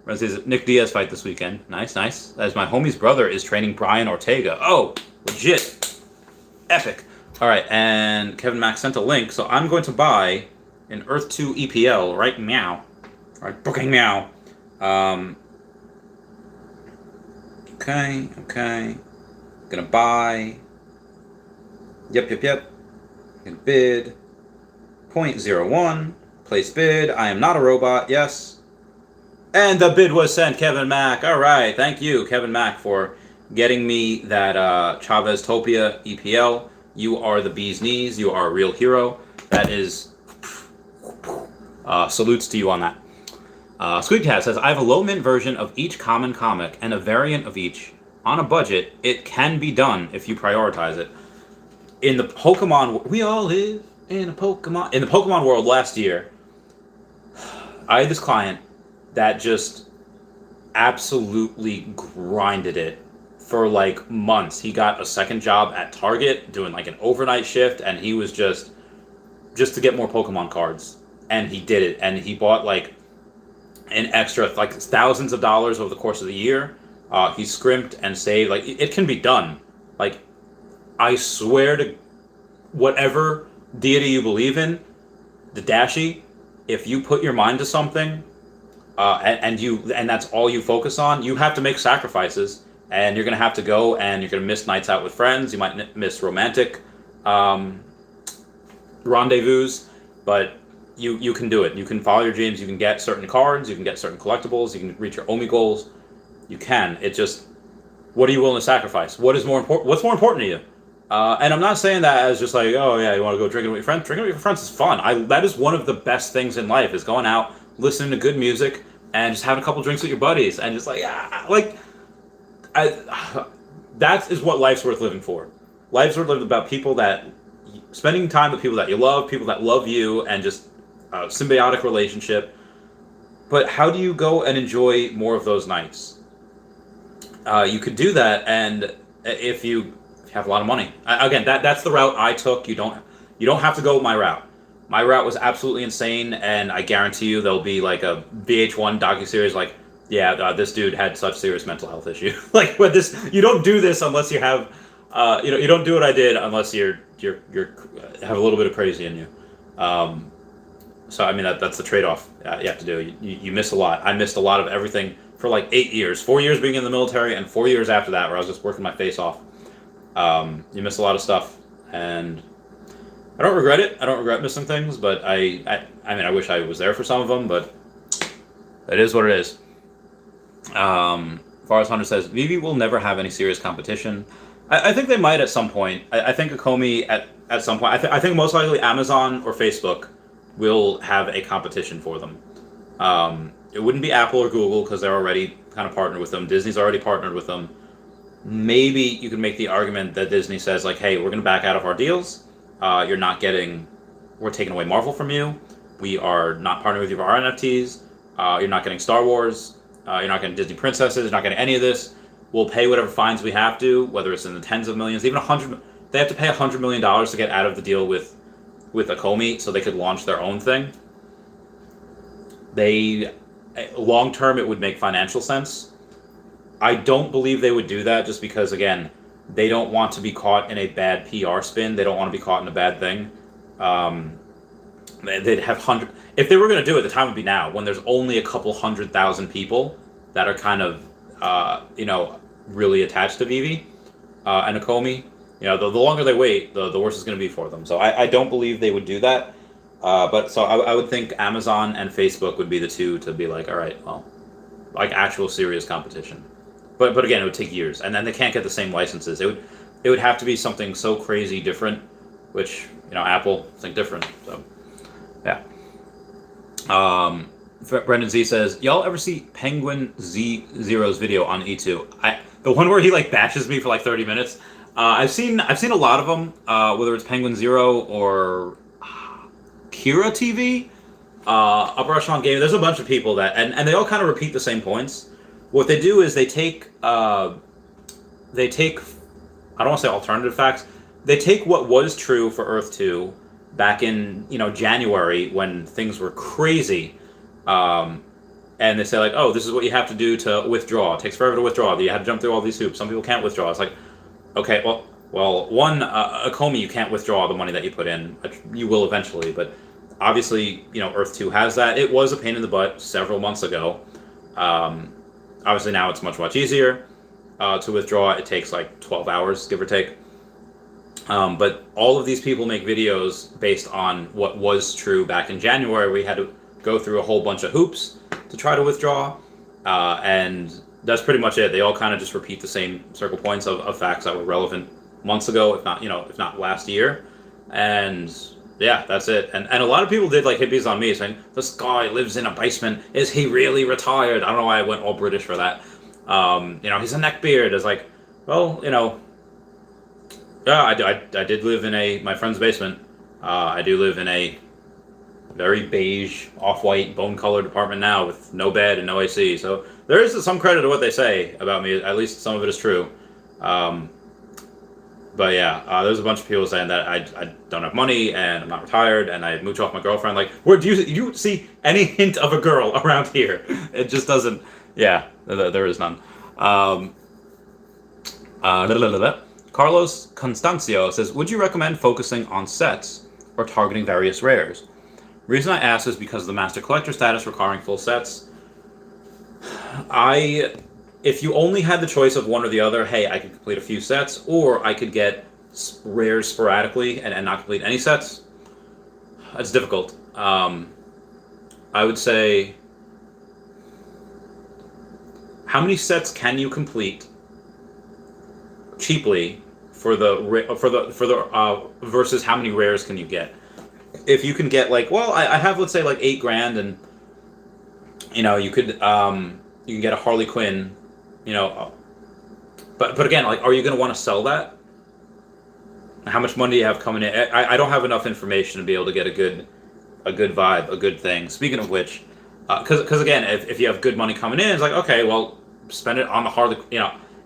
Ren says Nick Diaz fight this weekend. Nice, nice. As my homie's brother is training Brian Ortega. Oh, legit. Epic. All right, and Kevin Mack sent a link, so I'm going to buy an Earth 2 EPL right now. All right, booking now. Okay. Gonna buy. Yep. Gonna bid. 0.01. Place bid. I am not a robot. Yes. And the bid was sent, Kevin Mack. All right, thank you, Kevin Mack, for getting me that Chavez Topia EPL. You are the bee's knees. You are a real hero. That is salutes to you on that. Squeakcat says, I have a low mint version of each common comic and a variant of each. On a budget, it can be done if you prioritize it. In the Pokemon, we all live in a Pokemon. In the Pokemon world last year, I had this client that just absolutely grinded it for like months. He got a second job at Target doing like an overnight shift, and he was just to get more Pokemon cards. And he did it, and he bought like an extra like thousands of dollars over the course of the year. He scrimped and saved. Like it can be done. Like I swear to whatever deity you believe in, the Dashi, if you put your mind to something, and that's all you focus on, you have to make sacrifices, and you're gonna have to go, and you're gonna miss nights out with friends. You might miss romantic rendezvous, but you can do it. You can follow your dreams. You can get certain cards. You can get certain collectibles. You can reach your Omi goals. You can. It just, what are you willing to sacrifice? What's more important to you? And I'm not saying that as just like, oh yeah, you want to go drinking with your friends. Drinking with your friends is fun. That is one of the best things in life, is going out, listening to good music, and just having a couple drinks with your buddies, and just like, that is what life's worth living for. Life's worth living about spending time with people that you love, people that love you, and just a symbiotic relationship. But how do you go and enjoy more of those nights? You could do that, and if you have a lot of money. Again, that's the route I took. You don't have to go my route. My route was absolutely insane, and I guarantee you there'll be like a VH1 docuseries like, this dude had such serious mental health issue. Like with this, you don't do this unless you have, you don't do what I did unless you're have a little bit of crazy in you. So I mean that's the trade-off you have to do. You miss a lot. I missed a lot of everything for like 8 years, 4 years being in the military, and 4 years after that where I was just working my face off. You miss a lot of stuff, and I don't regret it. I don't regret missing things, but I mean I wish I was there for some of them, but it is what it is. Forest Hunter says Veve will never have any serious competition. I think they might at some point. I think Akomi at some point. I think most likely Amazon or Facebook will have a competition for them. It wouldn't be Apple or Google because they're already kind of partnered with them. Disney's already partnered with them. Maybe you could make the argument that Disney says like, hey, we're going to back out of our deals. We're taking away Marvel from you. We are not partnering with you for our NFTs. You're not getting Star Wars. You're not getting Disney princesses. You're not getting any of this. We'll pay whatever fines we have to, whether it's in the tens of millions, even they have to pay $100 million to get out of the deal with Akomi so they could launch their own thing. Long term, it would make financial sense. I don't believe they would do that just because, again, they don't want to be caught in a bad PR spin. They don't want to be caught in a bad thing. They'd have if they were going to do it, the time would be now, when there's only a couple 100,000 people that are kind of, really attached to Veve and Akomi. The longer they wait, the worse it's going to be for them. So I don't believe they would do that. But so I would think Amazon and Facebook would be the two to be like, all right, well, like actual serious competition. But again, it would take years, and then they can't get the same licenses. It would have to be something so crazy different, which Apple think different. So yeah. Brendan Z says, y'all ever see Penguin Z Zero's video on E2? The one where he like bashes me for like 30 minutes. I've seen a lot of them, whether it's Penguin Zero or Kira TV, Upper Echelon Gaming. There's a bunch of people that, and they all kind of repeat the same points. What they do is they take I don't want to say alternative facts. They take what was true for Earth 2 back in January when things were crazy, and they say like, oh, this is what you have to do to withdraw. It takes forever to withdraw. You have to jump through all these hoops. Some people can't withdraw. It's like, okay, well, one, a Comey, you can't withdraw the money that you put in. You will eventually, but obviously, Earth 2 has that. It was a pain in the butt several months ago. Obviously now it's much, much easier to withdraw. It takes like 12 hours, give or take. But all of these people make videos based on what was true back in January. We had to go through a whole bunch of hoops to try to withdraw, and that's pretty much it. They all kind of just repeat the same circle points of facts that were relevant months ago, if not last year. And yeah, that's it. And a lot of people did like hippies on me saying, this guy lives in a basement. Is he really retired? I don't know why I went all British for that. He's a neckbeard. It's like, well, yeah, I did live in my friend's basement. I do live in a very beige, off-white, bone-colored apartment now with no bed and no AC. So there is some credit to what they say about me. At least some of it is true. But yeah, there's a bunch of people saying that I don't have money and I'm not retired and I mooch off my girlfriend. Like, where do you see any hint of a girl around here? It just doesn't. Yeah, there is none. Carlos Constancio says, would you recommend focusing on sets or targeting various rares? Reason I ask is because of the Master Collector status requiring full sets. If you only had the choice of one or the other, hey, I could complete a few sets, or I could get rares sporadically and not complete any sets. It's difficult. I would say, how many sets can you complete cheaply for the versus how many rares can you get? If you can get I have, let's say, like $8,000, and you can get a Harley Quinn, but again, like, are you going to want to sell that? How much money do you have coming in? I don't have enough information to be able to get a good vibe, a good thing. Speaking of which, because again, if you have good money coming in, it's like, okay, well, spend it on the Harley.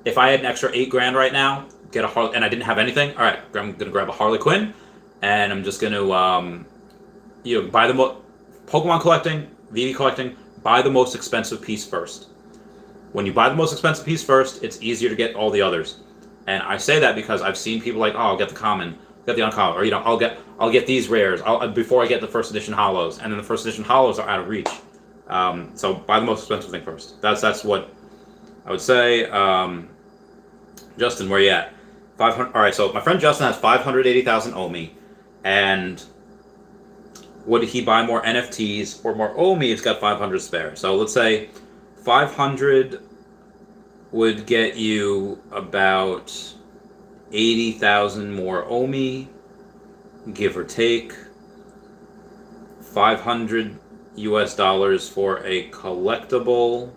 If I had an extra $8,000 right now, get a Harley, and I didn't have anything, all right, I'm gonna grab a Harley Quinn, and I'm just gonna buy the Pokemon collecting, Veve collecting, buy the most expensive piece first. When you buy the most expensive piece first, it's easier to get all the others. And I say that because I've seen people like, oh, I'll get the common, get the uncommon, or I'll get these rares before I get the first edition hollows, and then the first edition hollows are out of reach. So buy the most expensive thing first. That's what I would say. Justin, where you at? 500. All right, so my friend Justin has 580,000 Omi, and would he buy more NFTs or more Omi? He's got 500 spare. So let's say 500 would get you about 80,000 more Omi, give or take. $500 for a collectible.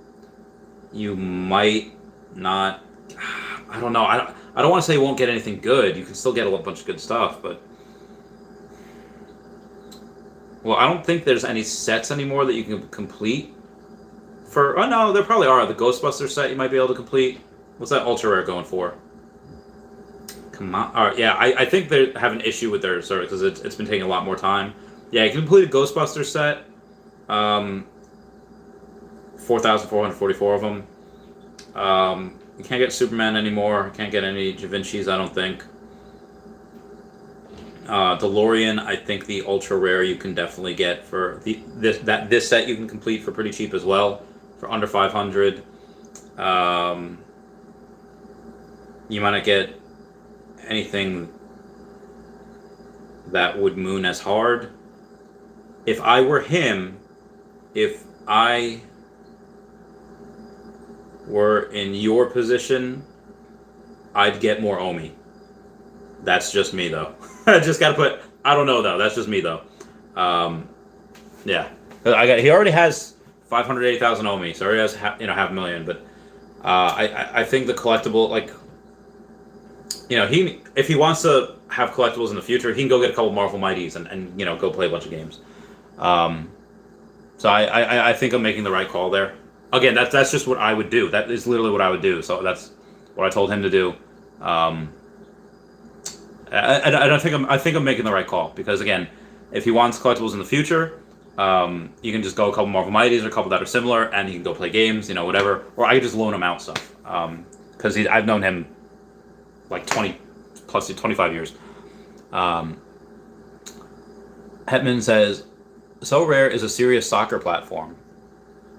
You might not. I don't know. I don't want to say you won't get anything good. You can still get a bunch of good stuff, but I don't think there's any sets anymore that you can complete. Oh no, there probably are. The Ghostbusters set you might be able to complete. What's that ultra rare going for? Come on. All right, yeah, I think they have an issue with their service because it's been taking a lot more time. Yeah, you can complete a Ghostbusters set. 4,444 of them. You can't get Superman anymore. Can't get any Da Vinci's, I don't think. DeLorean, I think the ultra rare you can definitely get for this set you can complete for pretty cheap as well, for under 500. You might not get anything that would moon as hard. If I were him, if I were in your position, I'd get more Omi. That's just me, though. I just gotta put. I don't know though. That's just me though. Yeah, he already has 580,000 Omi, so he already has $500,000. But I think the collectible, like, if he wants to have collectibles in the future, he can go get a couple Marvel Mighties and go play a bunch of games. Um, so I think I'm making the right call there. Again, that's just what I would do. That is literally what I would do. So that's what I told him to do. I think I'm making the right call because again, if he wants collectibles in the future, you can just go a couple Marvel Mighties or a couple that are similar, and he can go play games, whatever. Or I could just loan him out stuff because I've known him like 25 years. Hetman says, "So Rare is a serious soccer platform."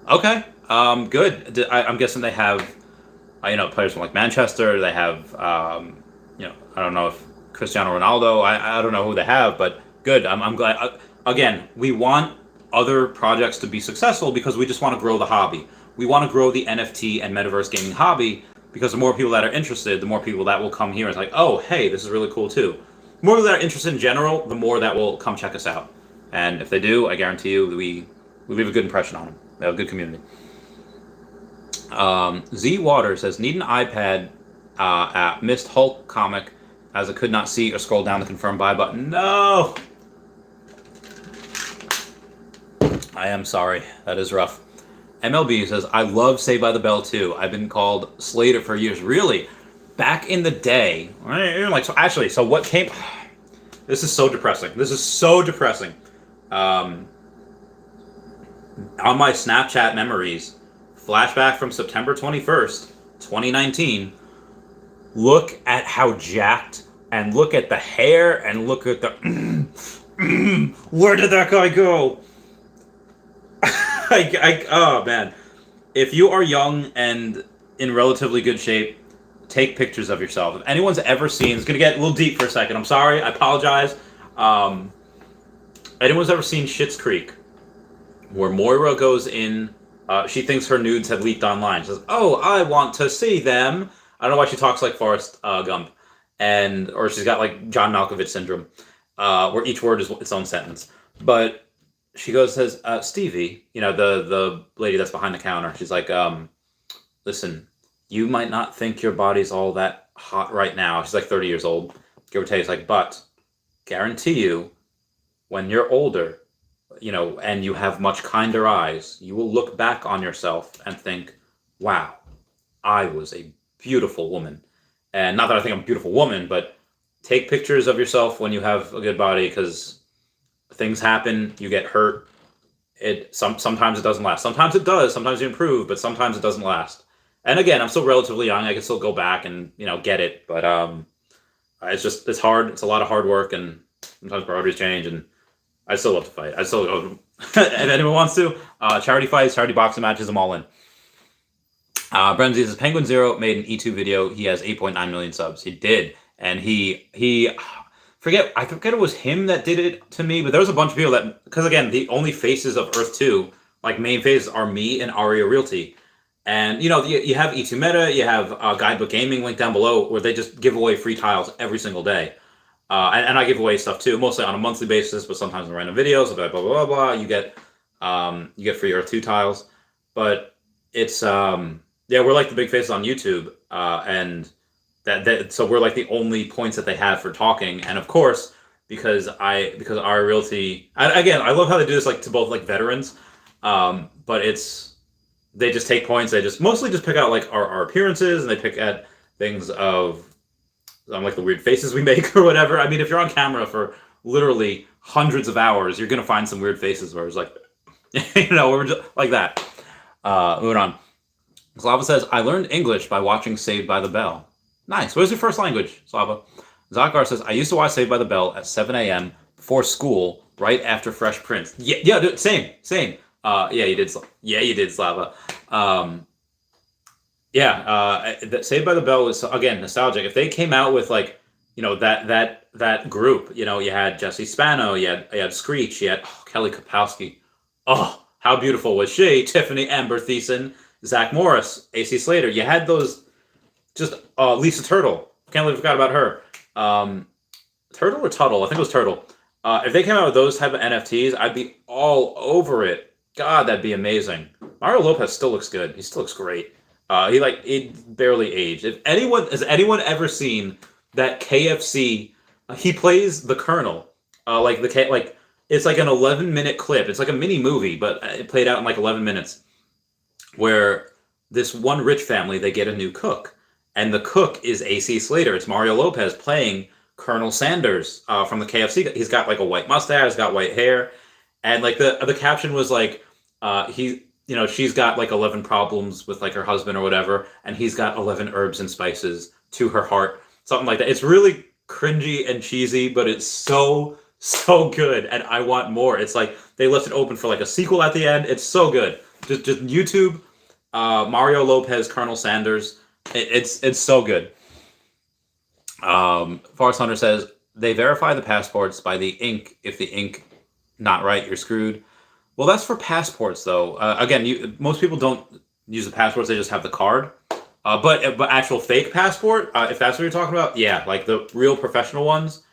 Okay, good. I'm guessing they have, players from like Manchester. They have, I don't know if Cristiano Ronaldo. I don't know who they have, but good. I'm glad. Again, we want other projects to be successful because we just want to grow the hobby. We want to grow the NFT and metaverse gaming hobby because the more people that are interested, the more people that will come here and it's like, oh, hey, this is really cool too. The more that are interested in general, the more that will come check us out. And if they do, I guarantee you, we leave a good impression on them. We have a good community. Z Water says, need an iPad app. Missed Hulk comic as I could not see or scroll down the confirm buy button. No! I am sorry. That is rough. MLB says, I love Saved by the Bell too. I've been called Slater for years. Really? Back in the day. So what came... This is so depressing. On my Snapchat memories, flashback from September 21st, 2019, look at how jacked, and look at the hair, and look at the... where did that guy go? Oh, man. If you are young and in relatively good shape, take pictures of yourself. If anyone's ever seen... It's going to get a little deep for a second. I'm sorry. I apologize. Anyone's ever seen Schitt's Creek, where Moira goes in... she thinks her nudes have leaked online. She says, oh, I want to see them. I don't know why she talks like Forrest Gump. Or she's got like John Malkovich syndrome, where each word is its own sentence. But she goes, says, Stevie, the lady that's behind the counter. She's like, listen, you might not think your body's all that hot right now. She's like 30 years old, give or take. It's like, but guarantee you, when you're older, and you have much kinder eyes, you will look back on yourself and think, wow, I was a beautiful woman. And not that I think I'm a beautiful woman, but take pictures of yourself when you have a good body, because things happen, you get hurt. Sometimes it doesn't last. Sometimes it does. Sometimes you improve, but sometimes it doesn't last. And again, I'm still relatively young. I can still go back and, get it. But it's hard. It's a lot of hard work, and sometimes priorities change, and I still love to fight. I still go. If anyone wants to, charity fights, charity boxing matches, I'm all in. Bremsy says, Penguin Zero made an E2 video. He has 8.9 million subs. He did. And I forget it was him that did it to me, but there was a bunch of people that, because again, the only faces of Earth 2, like main faces, are me and Aria Realty. And, you have E2 Meta, you have Guidebook Gaming linked down below, where they just give away free tiles every single day. And I give away stuff too, mostly on a monthly basis, but sometimes in random videos, blah, blah, blah, blah. You get free Earth 2 tiles. But it's, we're like the big faces on YouTube. And so we're like the only points that they have for talking. And of course, because our Realty, again, I love how they do this like to both like veterans. But they just take points. They just mostly just pick out like our appearances, and they pick at things of like the weird faces we make or whatever. I mean, if you're on camera for literally hundreds of hours, you're going to find some weird faces where it's like, we're just like that. Moving on. Slava says, I learned English by watching Saved by the Bell. Nice. What is your first language, Slava? Zakar says, I used to watch Saved by the Bell at 7 a.m. before school, right after Fresh Prince. Yeah, dude, same. Yeah, you did. Yeah, you did, Slava. Saved by the Bell is, again, nostalgic. If they came out with like, that group, you had Jesse Spano, you had Screech, you had Kelly Kapowski. Oh, how beautiful was she? Tiffany Amber Thiessen, Zach Morris, AC Slater. You had those, just Lisa Turtle. Can't believe I forgot about her. Turtle or Tuttle? I think it was Turtle. If they came out with those type of NFTs, I'd be all over it. God, that'd be amazing. Mario Lopez still looks good. He still looks great. He barely aged. Has anyone ever seen that KFC. He plays the Colonel. Like it's like an 11-minute clip. It's like a mini movie, but it played out in like 11 minutes, where this one rich family, they get a new cook, and the cook is AC Slater. It's Mario Lopez playing Colonel Sanders from the KFC. He's got like a white mustache, he's got white hair, and like the caption was like, she's got like 11 problems with like her husband or whatever, and he's got 11 herbs and spices to her heart, something like that. It's really cringy and cheesy, but it's so good, and I want more. It's like they left it open for like a sequel at the end. It's so good. Just YouTube, Mario Lopez, Colonel Sanders. It's so good. Forest Hunter says they verify the passports by the ink. If the ink not right, you're screwed. Well, that's for passports, though. Again, most people don't use the passports; they just have the card. But actual fake passport, if that's what you're talking about, yeah, like the real professional ones.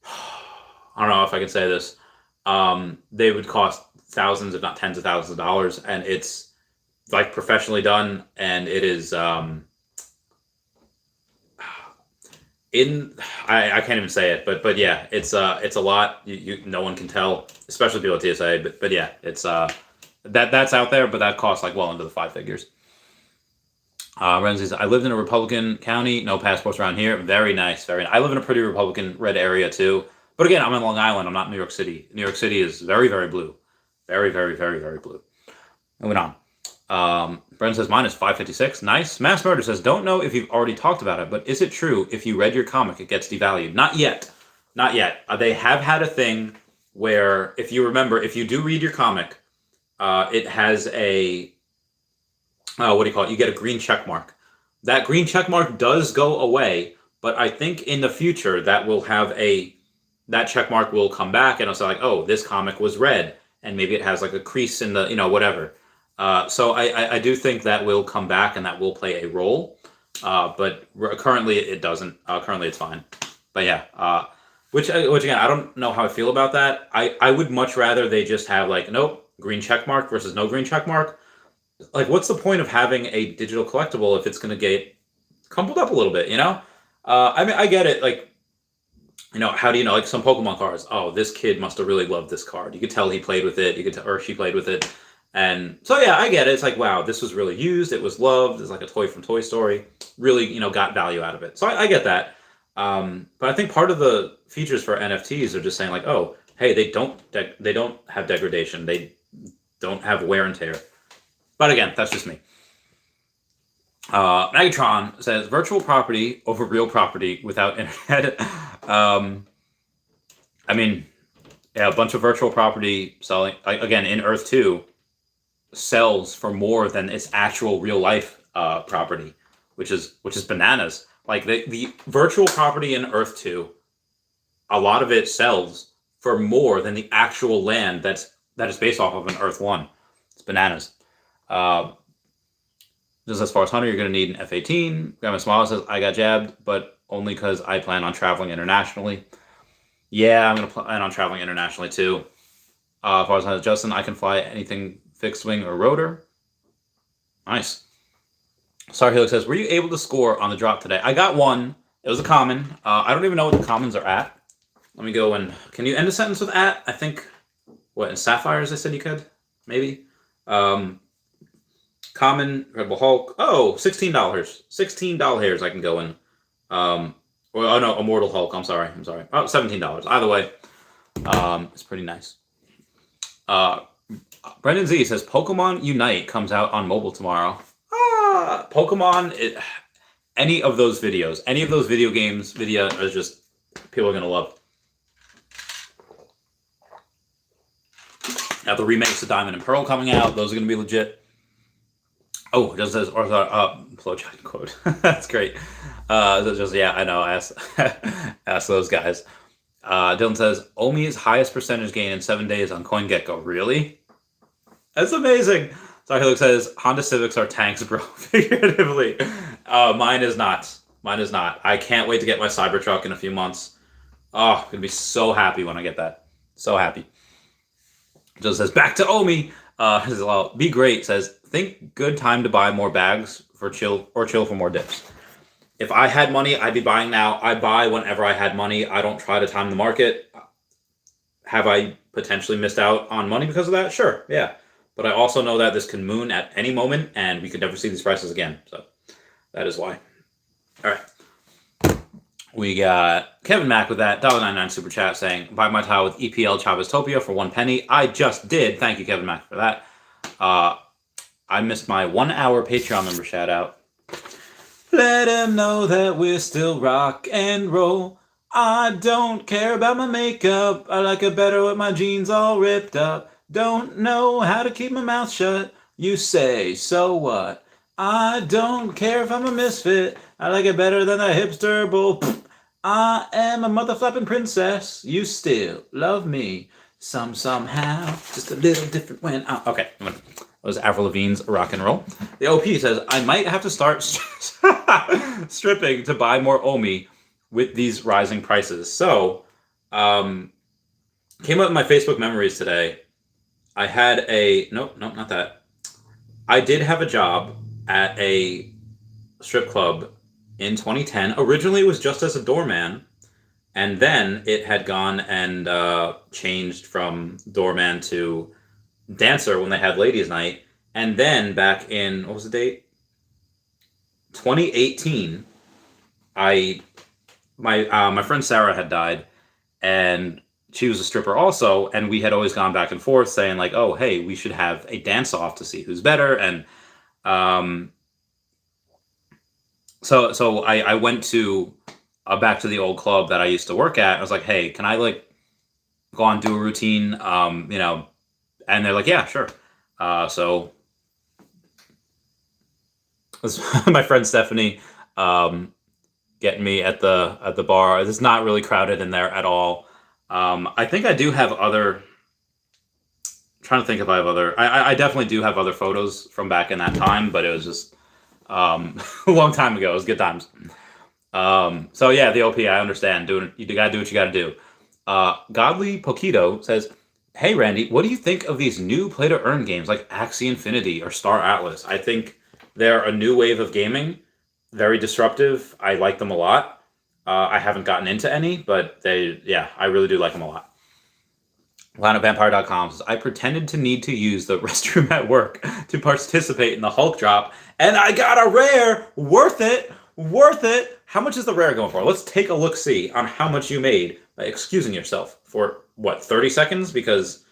I don't know if I can say this. They would cost thousands, if not tens of thousands of dollars, and it's like professionally done, and it is I can't even say it, but yeah, it's a lot. No one can tell, especially people at TSA. But yeah, it's that's out there, but that costs like well into the five figures. Ren says, I lived in a Republican county, no passports around here. Very nice, very nice. I live in a pretty Republican red area too. But again, I'm in Long Island. I'm not in New York City. New York City is very, very blue. Very, very, very, very blue. Moving on. Brendan says, mine is 556. Nice. Mass Murder says, don't know if you've already talked about it, but is it true if you read your comic, it gets devalued? Not yet. Not yet. They have had a thing where, if you remember, if you do read your comic, it has a, what do you call it? You get a green check mark. That green check mark does go away, but I think in the future that will have that check mark will come back, and it'll say like, oh, this comic was read, and maybe it has like a crease in the, whatever. So I do think that will come back and that will play a role. But currently it doesn't. Currently it's fine. But yeah, which again, I don't know how I feel about that. I would much rather they just have like, nope, green check mark versus no green check mark. Like, what's the point of having a digital collectible if it's going to get crumpled up a little bit, I mean, I get it. Like, how do you know, like some Pokemon cards? Oh, this kid must have really loved this card. You could tell he played with it. You could tell, or she played with it. And so, yeah, I get it. It's like, wow, this was really used. It was loved. It's like a toy from Toy Story. Really, got value out of it. So I get that. But I think part of the features for NFTs are just saying like, oh, hey, they don't have degradation. They don't have wear and tear. But again, that's just me. Megatron says virtual property over real property without internet. I mean, yeah, a bunch of virtual property selling, again, in Earth 2 sells for more than its actual real life property, which is bananas. Like the virtual property in Earth 2, a lot of it sells for more than the actual land that is based off of an Earth 1. It's bananas. Just as far as Hunter, you're going to need an F-18. Grandma Smile says, I got jabbed, but only because I plan on traveling internationally. Yeah, I'm going to plan on traveling internationally too. As far as Hunter, Justin, I can fly anything fixed wing or rotor. Nice. Sorry, Helix says, were you able to score on the drop today? I got one. It was a common. I don't even know what the commons are at. Let me go and... Can you end a sentence with at? I think... What, in Sapphires I said you could? Maybe? Common, Incredible Hulk. Oh, $16. $16 I can go in. Oh no, Immortal Hulk. I'm sorry. Oh, $17. Either way, it's pretty nice. Brendan Z says Pokemon Unite comes out on mobile tomorrow. Pokemon, any of those video games, are just people are gonna love. Now the remakes of Diamond and Pearl coming out; those are gonna be legit. Oh, it just says Flowchart quote. That's great. Yeah, I know. Ask those guys. Dylan says Omi's highest percentage gain in 7 days on CoinGecko. Really? That's amazing. Sorry, Helix says Honda Civics are tanks, bro. Figuratively. Mine is not. I can't wait to get my Cybertruck in a few months. Oh, I'm gonna be so happy when I get that. So happy. Dylan says back to Omi. Be great says think good time to buy more bags for chill for more dips. If I had money, I'd be buying now. I buy whenever I had money. I don't try to time the market. Have I potentially missed out on money because of that? Sure, yeah. But I also know that this can moon at any moment, and we could never see these prices again. So that is why. All right. We got Kevin Mack with that $1.99 super chat saying, buy my tile with EPL Chavez Topia for 1 penny. I just did. Thank you, Kevin Mack, for that. I missed my 1 hour Patreon member shout out. Let him know that we're still rock and roll. I don't care about my makeup. I like it better with my jeans all ripped up. Don't know how to keep my mouth shut. You say, so what? I don't care if I'm a misfit. I like it better than a hipster bull. I am a mother flapping princess. You still love me. Somehow. Just a little different when I... Okay. That was Avril Lavigne's Rock and Roll. The OP says, I might have to start stripping to buy more Omi with these rising prices. So, came up in my Facebook memories today. I had a... Nope, not that. I did have a job at a strip club in 2010. Originally, it was just as a doorman. And then it had gone and changed from doorman to dancer when they had ladies' night. And then back in, what was the date? 2018, my friend Sarah had died, and she was a stripper also, and we had always gone back and forth saying like, oh, hey, we should have a dance-off to see who's better. And so I went to back to the old club that I used to work at. I was like, hey, can I like go on, do a routine? And they're like, yeah, sure. So my friend Stephanie getting me at the bar. It's not really crowded in there at all. I think I do have other... trying to think if I have other... I definitely do have other photos from back in that time, but it was just a long time ago. It was good times. So yeah, the OP, I understand. You gotta do what you gotta do. Godly Poquito says, hey Randy, what do you think of these new play to earn games like Axie Infinity or Star Atlas? I think they're a new wave of gaming, very disruptive. I like them a lot. I haven't gotten into any, but I really do like them a lot. LanaVampire.com says, I pretended to need to use the restroom at work to participate in the Hulk drop, and I got a rare. Worth it. How much is the rare going for? Let's take a look-see on how much you made by excusing yourself for, 30 seconds? Because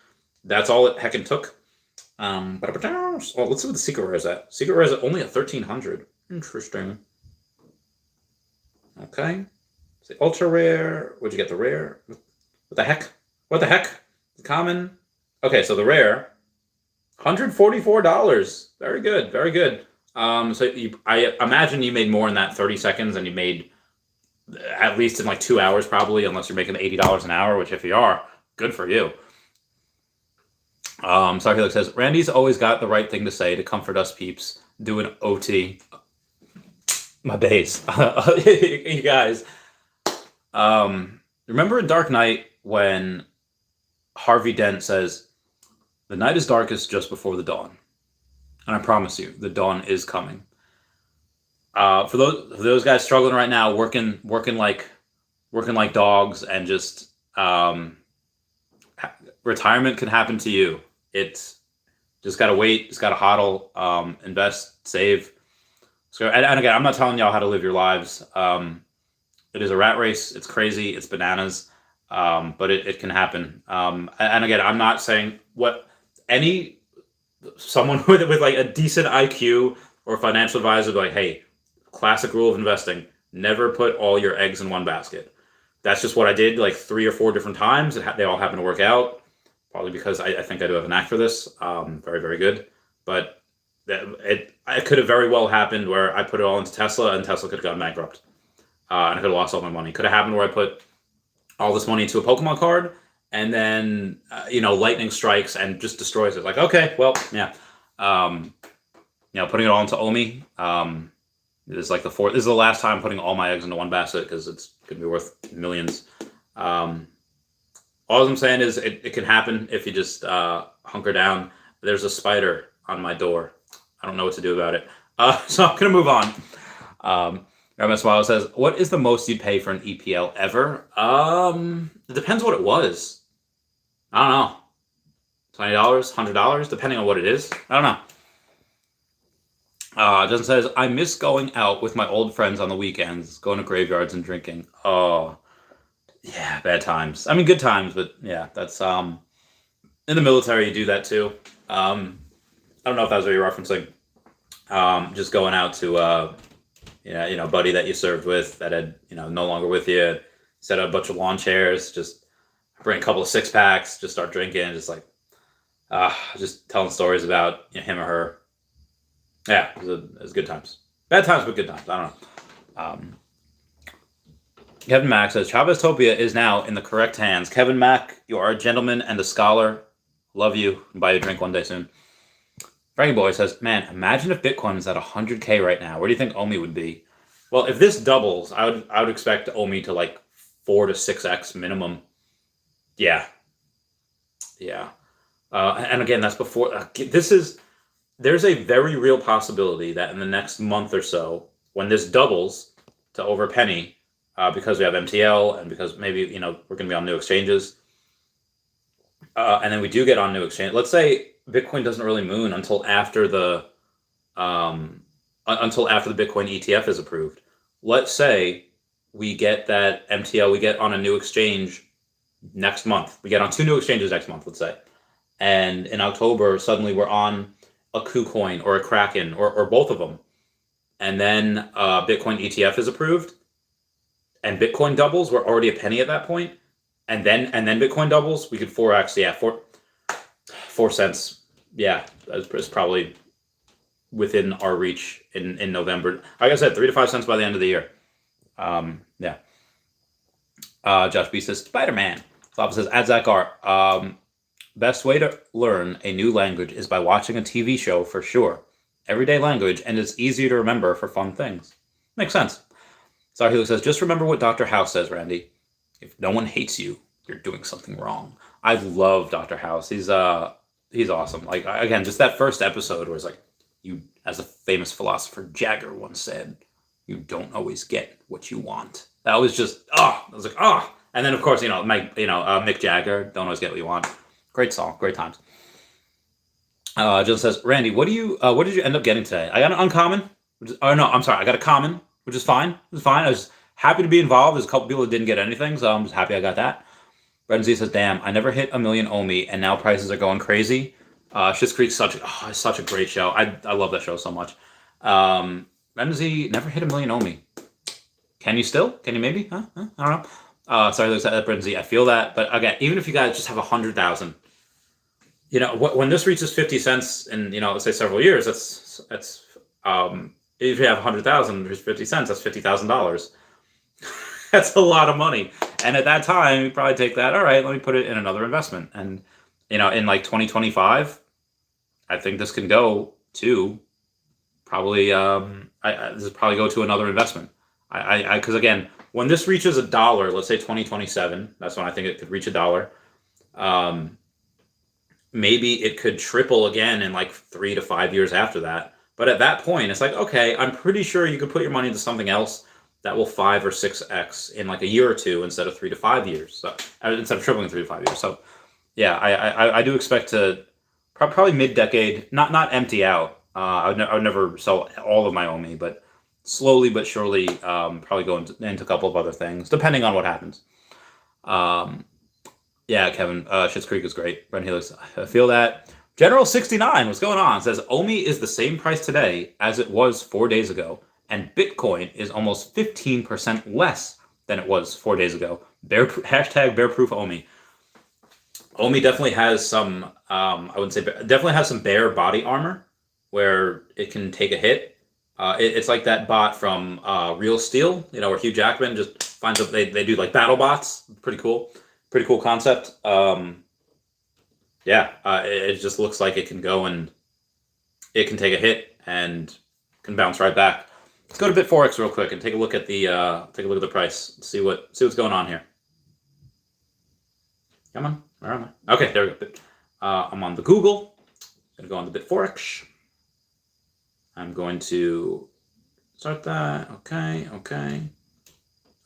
that's all it heckin' took. Let's see what the secret rare is at. Secret rare is only at 1,300. Interesting. Okay. It's the ultra rare. Where'd you get the rare? What the heck? The common. Okay, so the rare, $144. Very good. I imagine you made more in that 30 seconds than you made at least in like 2 hours probably, unless you're making $80 an hour, which if you are, good for you. Sorry, Felix says, Randy's always got the right thing to say to comfort us peeps. Do an OT. My base. You guys. Remember in Dark Knight when Harvey Dent says, the night is darkest just before the dawn. And I promise you, the dawn is coming. For those guys struggling right now, working like dogs, and just retirement can happen to you. It's just gotta wait. Just gotta hodl, invest, save. So, and again, I'm not telling y'all how to live your lives. It is a rat race. It's crazy. It's bananas. But it can happen. And again, I'm not saying someone with like a decent IQ or financial advisor would be like, hey, classic rule of investing, never put all your eggs in one basket. That's just what I did like 3 or 4 different times. They all happen to work out, probably because I think I do have a knack for this. Very, very good. But it could have very well happened where I put it all into Tesla and Tesla could have gone bankrupt. And I could have lost all my money. Could have happened where I put all this money into a Pokemon card and then, lightning strikes and just destroys it. Like, okay, well, yeah. Putting it all into Omi is like this is the last time putting all my eggs into one basket because it's going to be worth millions. All I'm saying is it can happen if you just hunker down. There's a spider on my door. I don't know what to do about it. So I'm going to move on. Rabbit Swallow says, "What is the most you'd pay for an EPL ever?" It depends what it was. I don't know. $20, $100, depending on what it is. I don't know. Justin says, "I miss going out with my old friends on the weekends, going to graveyards and drinking." Oh, yeah, bad times. I mean, good times, but yeah, that's in the military you do that too. I don't know if that's what you're referencing. Just going out to buddy that you served with that had no longer with you, set up a bunch of lawn chairs, just bring a couple of 6-packs, just start drinking, just like just telling stories about him or her. Yeah, it was good times. Bad times, but good times. I don't know. Kevin Mack says, Chavez Topia is now in the correct hands. Kevin Mack, you are a gentleman and a scholar. Love you. Buy you a drink one day soon. Frankie Boy says, man, imagine if Bitcoin is at 100K right now. Where do you think OMI would be? Well, if this doubles, I would expect OMI to like 4 to 6x minimum. Yeah. And again, that's before. There's a very real possibility that in the next month or so, when this doubles to over a penny, because we have MTL and because maybe we're going to be on new exchanges, and then we do get on new exchange. Let's say Bitcoin doesn't really moon until after the Bitcoin ETF is approved. Let's say we get that MTL, we get on a new exchange next month. We get on 2 new exchanges next month, let's say. And in October, suddenly we're on a KuCoin or a Kraken or both of them. And then Bitcoin ETF is approved and Bitcoin doubles. We're already a penny at that point. And then Bitcoin doubles, we could 4x. Yeah, 4 cents. Yeah, that's probably within our reach in November. Like I said, 3 to 5 cents by the end of the year. Yeah. Josh B says, Spider-Man. Flop says, Adzakar. Best way to learn a new language is by watching a TV show for sure. Everyday language, and it's easier to remember for fun things. Makes sense. Sahil says, just remember what Dr. House says, Randy. If no one hates you, you're doing something wrong. I love Dr. House. He's awesome. Like, again, just that first episode where it's like, you, as a famous philosopher Jagger once said, you don't always get what you want. That was just, I was like, And then, of course, Mick Jagger, don't always get what you want. Great song, great times. Jill says, Randy, what did you end up getting today? I got an uncommon. I got a common, which is fine. It was fine. I was happy to be involved. There's a couple people that didn't get anything, so I'm just happy I got that. Brendan Z says, damn, I never hit 1 million OMI, and now prices are going crazy. Schitt's Creek's such a great show. I love that show so much. Brendan Z never hit 1 million OMI. Can you still? Can you maybe? Huh? I don't know. Sorry, there's that, Brendan Z. I feel that. But again, even if you guys just have 100,000, when this reaches 50 cents in, let's say several years, that's if you have 100,000, there's 50 cents, that's $50,000. That's a lot of money. And at that time, you probably take that, all right, let me put it in another investment. And, in like 2025, I think this can go to probably, this will probably go to another investment. Because again, when this reaches $1, let's say 2027, that's when I think it could reach $1. Maybe it could triple again in like 3 to 5 years after that. But at that point, it's like, okay, I'm pretty sure you could put your money into something else that will 5 or 6x in like a year or two instead of 3 to 5 years. So instead of tripling 3 to 5 years. So yeah, I do expect to probably mid-decade, not empty out. I would never sell all of my OMI, but slowly but surely, probably go into a couple of other things, depending on what happens. Yeah, Kevin, Schitt's Creek is great. Brent Helix, I feel that. General69, what's going on? Says, OMI is the same price today as it was 4 days ago, and Bitcoin is almost 15% less than it was 4 days ago. Hashtag bear proof OMI. OMI definitely has some, definitely has some bear body armor where it can take a hit. It's like that bot from Real Steel, where Hugh Jackman just finds up, they do like battle bots. Pretty cool concept. It just looks like it can go and it can take a hit and can bounce right back. Let's go to BitForex real quick and take a look at the price. See what's going on here. Come on, where am I? Okay, there we go. I'm on the Google. I'm gonna go on the BitForex. I'm going to Start that. Okay, okay.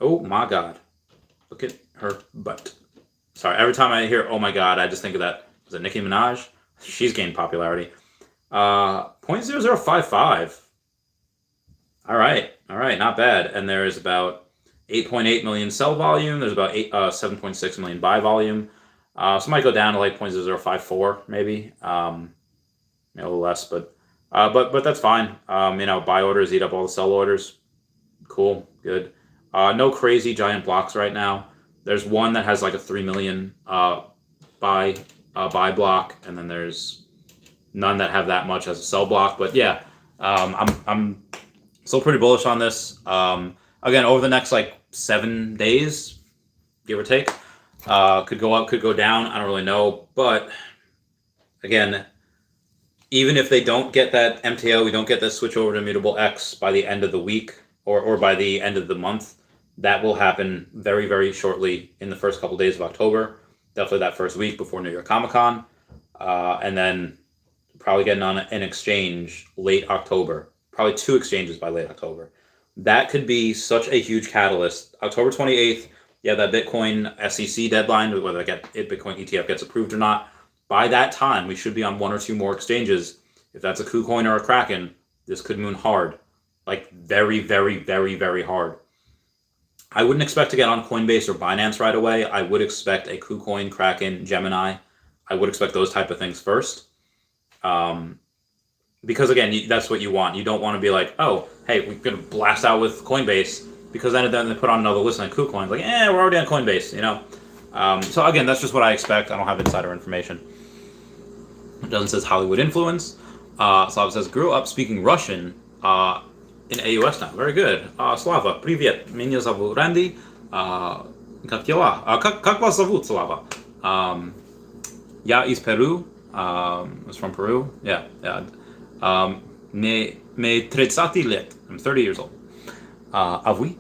Oh my God. Look at her butt. Sorry, every time I hear "oh my God," I just think of that. Is it Nicki Minaj? She's gained popularity. 0.0055. All right, not bad. And there is about 8.8 million sell volume. There's about 7.6 million buy volume. So it might go down to like 0.0054 maybe, a little less, but that's fine. Buy orders eat up all the sell orders. Cool, good. No crazy giant blocks right now. There's one that has like a 3 million buy block, and then there's none that have that much as a sell block. But yeah, I'm still pretty bullish on this. Again, over the next like 7 days, give or take, could go up, could go down. I don't really know, but again, even if they don't get that MTO, we don't get that switch over to Immutable X by the end of the week or by the end of the month, that will happen very, very shortly in the first couple days of October. Definitely that first week before New York Comic Con. And then probably getting on an exchange late October. Probably 2 exchanges by late October. That could be such a huge catalyst. October 28th, you have that Bitcoin SEC deadline, whether Bitcoin ETF gets approved or not. By that time, we should be on 1 or 2 more exchanges. If that's a KuCoin or a Kraken, this could moon hard. Like very, very, very, very hard. I wouldn't expect to get on Coinbase or Binance right away. I would expect a KuCoin, Kraken, Gemini. I would expect those type of things first. Because again, that's what you want. You don't want to be like, oh, hey, we're going to blast out with Coinbase, because then they put on another list on KuCoin. Like, we're already on Coinbase, So again, that's just what I expect. I don't have insider information. It doesn't says Hollywood influence. Slava says, grew up speaking Russian in AUS now. Very good. Slava, привет. Меня зовут Randy. Как дела? Как вас зовут, Slava? Я из Peru. I was from Peru. Yeah. Me 30 лет. I'm 30 years old. А вы?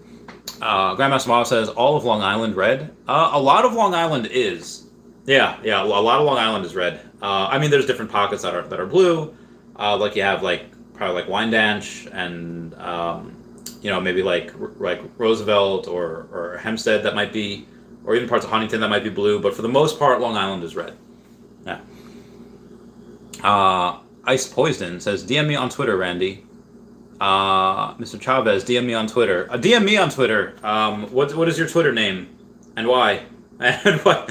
Grandmaster Mao says, all of Long Island red. A lot of Long Island is. Yeah, a lot of Long Island is red. There's different pockets that are blue. Like you have probably like Wyandanch and maybe like Roosevelt or Hempstead that might be, or even parts of Huntington that might be blue. But for the most part, Long Island is red. Yeah. Ice Poison says, DM me on Twitter, Randy. Mr. Chavez, DM me on Twitter. DM me on Twitter. What is your Twitter name, and why? And why?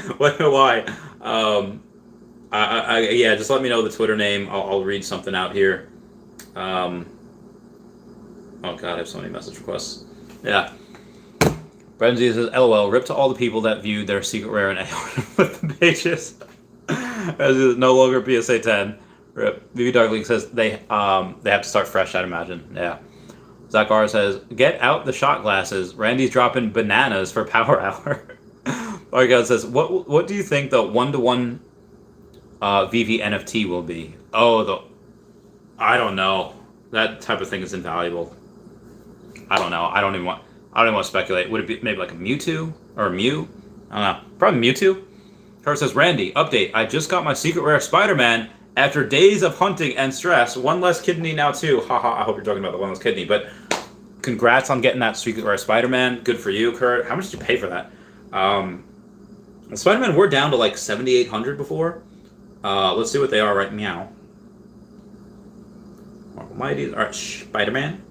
Just let me know the Twitter name. I'll read something out here. Oh God, I have so many message requests. Yeah. Brenzy says, LOL, rip to all the people that viewed their secret rare and AR with the pages. As is no longer PSA 10. Rip. VV Darkling says they have to start fresh, I'd imagine. Yeah. Zakar says, get out the shot glasses. Randy's dropping bananas for Power Hour. Argyle says, what do you think the 1-to-1 VV NFT will be? I don't know. That type of thing is invaluable. I don't know. I don't even want to speculate. Would it be maybe like a Mewtwo or a Mew? I don't know. Probably Mewtwo. Kurt says, Randy, update. I just got my secret rare Spider-Man after days of hunting and stress. 1 less kidney now too. Haha, I hope you're talking about the 1 less kidney. But congrats on getting that secret rare Spider-Man. Good for you, Kurt. How much did you pay for that? Spider-Man were down to like 7,800 before. Let's see what they are right now. Almighty. Alright, Spider-Man.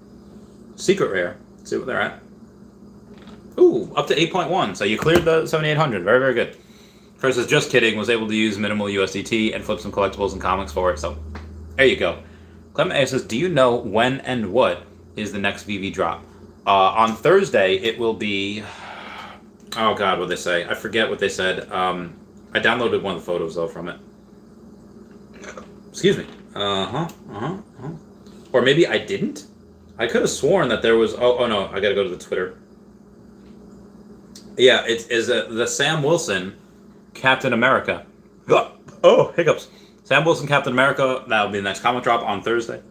Secret rare. Let's see what they're at. Ooh, up to 8.1. So you cleared the 7,800. Very, very good. Chris says, just kidding. Was able to use minimal USDT and flip some collectibles and comics for it. So there you go. Clement A says, do you know when and what is the next VV drop? On Thursday, it will be... Oh, God, what did they say? I forget what they said. I downloaded one of the photos, though, from it. Excuse me. Or maybe I didn't? I could have sworn that there was... Oh no, I gotta go to the Twitter. Yeah, it is the Sam Wilson Captain America. Oh, hiccups. Sam Wilson Captain America, that'll be the next comic drop on Thursday.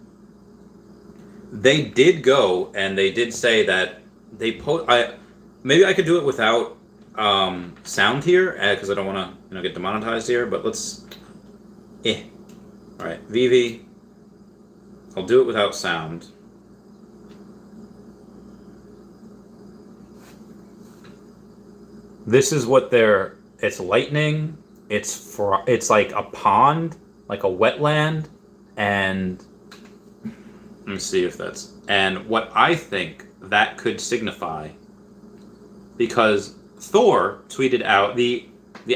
They did go, and they did say that they maybe I could do it without sound here, because I don't want to get demonetized here, but let's... Alright, Veve. I'll do it without sound. This is what they're. It's lightning. It's like a pond, like a wetland, and let me see if that's. And what I think that could signify, because Thor tweeted out the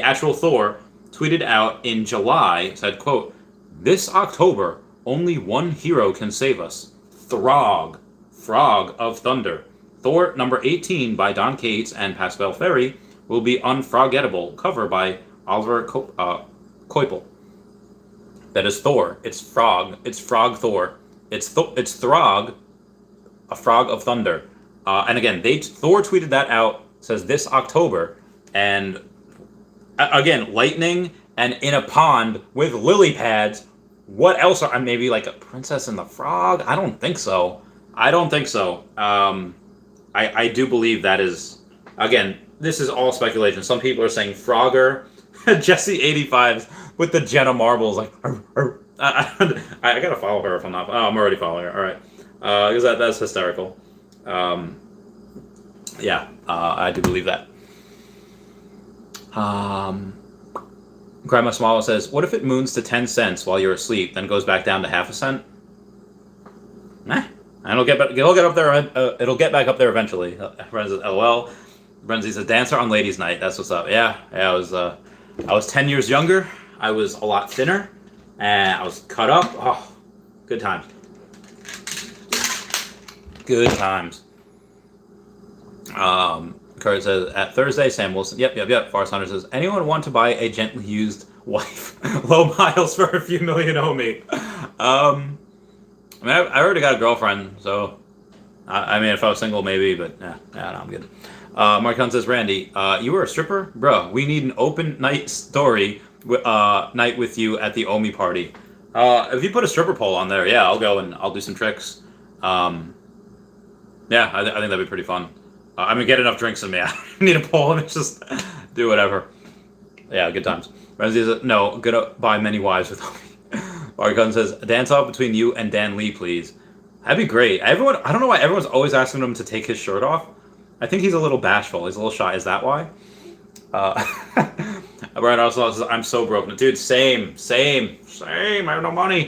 actual Thor tweeted out in July, said, quote, "This October, only one hero can save us. Throg, Frog of Thunder. Thor number 18 by Don Cates and Pascal Ferry will be unforgettable. Cover by Oliver Koipel." That is Thor. It's Frog. It's Frog Thor. It's Throg, a Frog of Thunder. And again, Thor tweeted that out. Says this October, and again, lightning and in a pond with lily pads. What else are maybe like a Princess and the Frog? I don't think so. I do believe that is, again, this is all speculation. Some people are saying Frogger. Jesse 85 with the Jenna marbles, like, I gotta follow her if I'm not. Oh, I'm already following her. All right, because that's hysterical. Yeah, I do believe that. Grandma Small says, "What if it moons to 10 cents while you're asleep, then goes back down to half a cent?" And it'll get up there. It'll get back up there eventually. Brennan says, "LOL." Brennan says, "Dancer on ladies' night." That's what's up. Yeah. I was 10 years younger. I was a lot thinner, and I was cut up. Oh, good times. Good times. Kurt says, "At Thursday, Sam Wilson." Yep. Forrest Hunter says, "Anyone want to buy a gently used wife? Low miles for a few million owe me." I already got a girlfriend, so I mean, if I was single, maybe, but no, I'm good. Mark Hunt says, "Randy, you were a stripper? Bro, we need an open night story night with you at the Omi party." If you put a stripper pole on there, yeah, I'll go and I'll do some tricks. Yeah, I think that'd be pretty fun. I mean, get enough drinks in me. I don't need a pole. I mean, just do whatever. Yeah, good times. Ramsey says, "No, gonna buy many wives with Omi." Mark Hunt says, "Dance off between you and Dan Lee, please." That'd be great. I don't know why everyone's always asking him to take his shirt off. I think he's a little bashful. He's a little shy. Is that why? Brian also says, "I'm so broke." Dude, same. I have no money.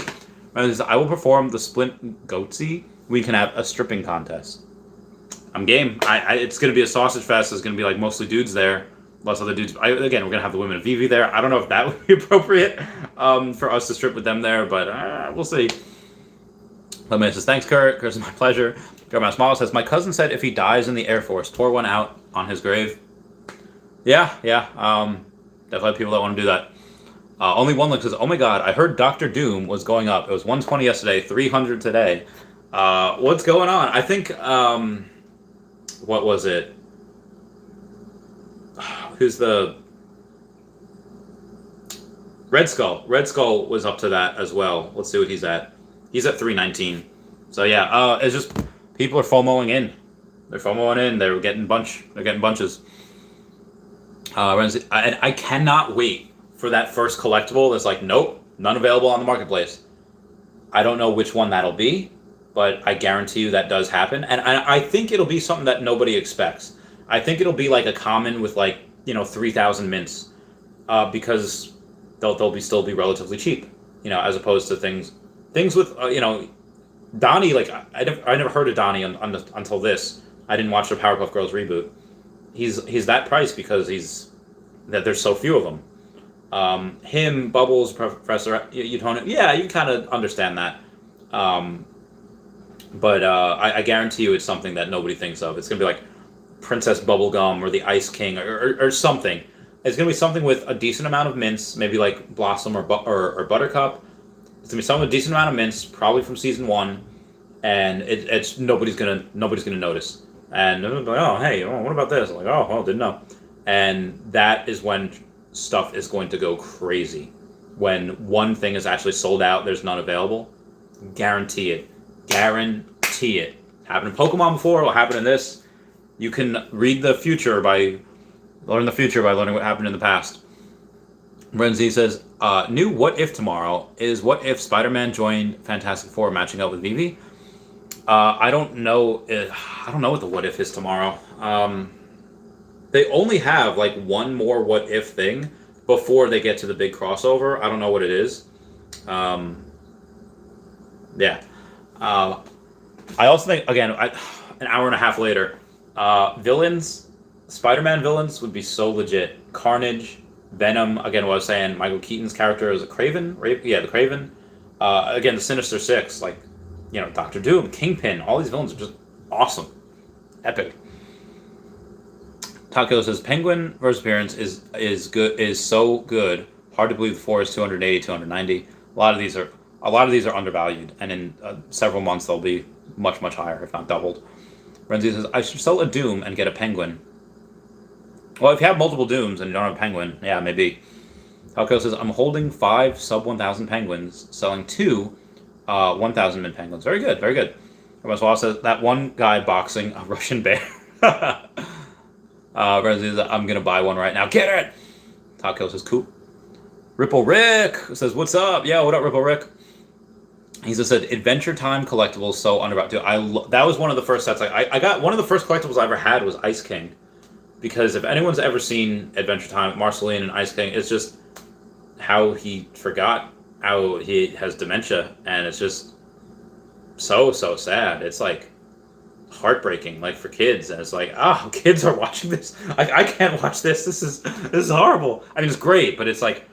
Brian says, "I will perform the Splint Goatsy. We can have a stripping contest." I'm game. It's going to be a sausage fest. There's going to be like mostly dudes there. Lots of other dudes. Again, we're going to have the women of Veve there. I don't know if that would be appropriate for us to strip with them there, but we'll see. Lemon says, "Thanks, Kurt. Kurt says, my pleasure." Grandma Small says, "My cousin said if he dies in the Air Force, pour one out on his grave." Yeah. Definitely have people that want to do that. Only one look says, "Oh my god, I heard Dr. Doom was going up. It was 120 yesterday, 300 today. What's going on?" I think, what was it? Who's the... Red Skull. Red Skull was up to that as well. Let's see what he's at. He's at 319. So yeah, it's just people are FOMOing in. They're FOMOing in. They're getting bunches. And I cannot wait for that first collectible that's like, nope, none available on the marketplace. I don't know which one that'll be, but I guarantee you that does happen. And I think it'll be something that nobody expects. I think it'll be like a common with 3,000 mints, because they'll still be relatively cheap, as opposed to things with Donnie. Like I never heard of Donnie until this. I didn't watch the Powerpuff Girls reboot. He's that price because there's so few of them. Him, Bubbles, Professor Utonium, yeah, you kind of understand that. But I guarantee you it's something that nobody thinks of. It's gonna be like Princess Bubblegum or the Ice King or something. It's gonna be something with a decent amount of mints, maybe like Blossom or Buttercup. It's gonna be something with a decent amount of mints, probably from season 1, and it's nobody's gonna notice. And they're like, "Oh, hey, what about this?" I'm like, "Oh, well, didn't know." And that is when stuff is going to go crazy. When one thing is actually sold out, there's none available. Guarantee it. Guarantee it. Happened in Pokemon before. It'll happen in this. You can learn the future by learning what happened in the past. Renzi says, "New What If tomorrow is what if Spider-Man joined Fantastic Four matching up with Veve?" I don't know. I don't know what the What If is tomorrow. they only have like one more what if thing before they get to the big crossover. I don't know what it is. Yeah. I also think again, an hour and a half later, villains, Spider-Man villains would be so legit. Carnage, Venom. Again, what I was saying, Michael Keaton's character is a Craven. Yeah, the Craven. Again, the Sinister Six, like Doctor Doom, Kingpin. All these villains are just awesome, epic. Taco says Penguin versus appearance is good, is so good. Hard to believe the 4 is 280, 290. A lot of these are undervalued, and in several months they'll be much higher, if not doubled. Renzi says I should sell a Doom and get a Penguin. Well, if you have multiple Dooms and you don't have a Penguin, yeah, maybe. Taco says I'm holding 5 sub 1,000 Penguins, selling 2 1,000 min Penguins. Very good, very good. Everyone says that one guy boxing a Russian bear. Renzi says I'm gonna buy one right now. Get it. Taco says cool. Ripple Rick says, what's up? Yeah, what up, Ripple Rick? He just said, Adventure Time collectibles so undervalued. Dude, that was one of the first sets. I got one of the first collectibles I ever had was Ice King. Because if anyone's ever seen Adventure Time, Marceline and Ice King, it's just how he forgot how he has dementia. And it's just so sad. It's like heartbreaking, like for kids. And it's like, kids are watching this. I can't watch this. This is horrible. I mean, it's great, but it's like,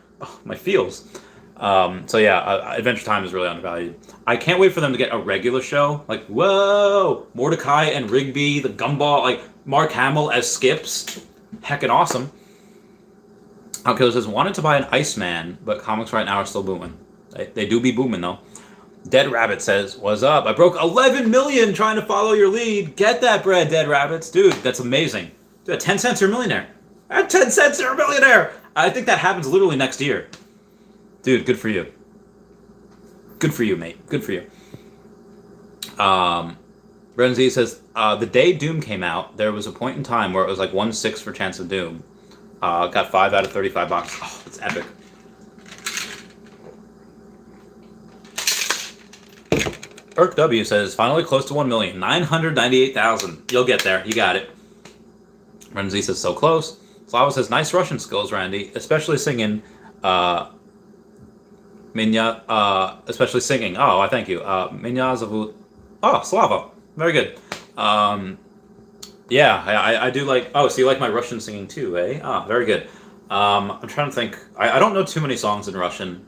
my feels. So yeah, Adventure Time is really undervalued. I can't wait for them to get a regular show. Like, whoa, Mordecai and Rigby, the Gumball, like Mark Hamill as Skips, heckin' awesome. Alkilo says wanted to buy an Iceman, but comics right now are still booming. They do be booming though. Dead Rabbit says, "What's up? I broke 11 million trying to follow your lead. Get that bread, Dead Rabbits, dude. That's amazing. Dude, at 10 cents you're a millionaire. At 10 cents you're a millionaire." I think that happens literally next year. Dude, good for you. Good for you, mate. Good for you. Renzi says, the day Doom came out, there was a point in time where it was like 1/6 for chance of Doom. Got 5 out of 35 boxes. Oh, it's epic. Irk W says, finally close to 1 million. 998,000. You'll get there. You got it. Renzi says, so close. Slava says, nice Russian skills, Randy. Especially singing, especially singing. Oh, I thank you. Minya Zavut. Oh, Slava. Very good. Yeah, I do like... Oh, so you like my Russian singing too, eh? Ah, very good. I'm trying to think. I don't know too many songs in Russian.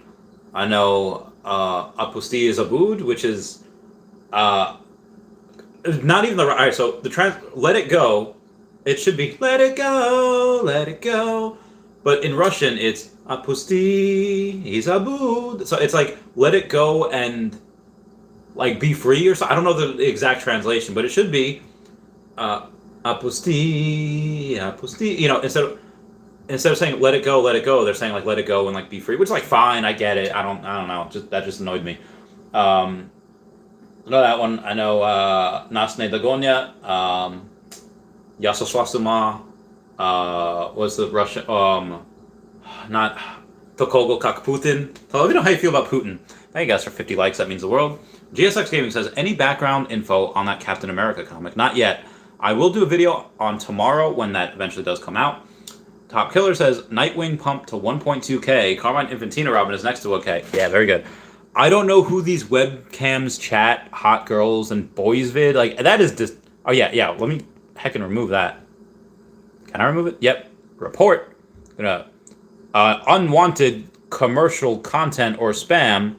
I know Apusti Zabud, which is... not even the... All right, so the Let It Go... It should be let it go, but in Russian it's Apusti Zabud. So it's like let it go and like be free or so. I don't know the exact translation, but it should be Apusti. Instead of saying let it go, they're saying like let it go and like be free, which is like fine. I get it. I don't know. That just annoyed me. I know that one. I know Nas Ne Dagonya. Yasoswasuma, was the Russian, not Tokogo Kak Putin. So let me know how you feel about Putin. Thank you guys for 50 likes, that means the world. GSX Gaming says, any background info on that Captain America comic? Not yet. I will do a video on tomorrow when that eventually does come out. Top Killer says, Nightwing pumped to 1.2k. Carmine Infantina Robin is next to okay. Yeah, very good. I don't know who these webcams chat, hot girls and boys vid, like, that is just, oh yeah, let me heckin' remove that. Can I remove it? Yep. Report. Unwanted commercial content or spam,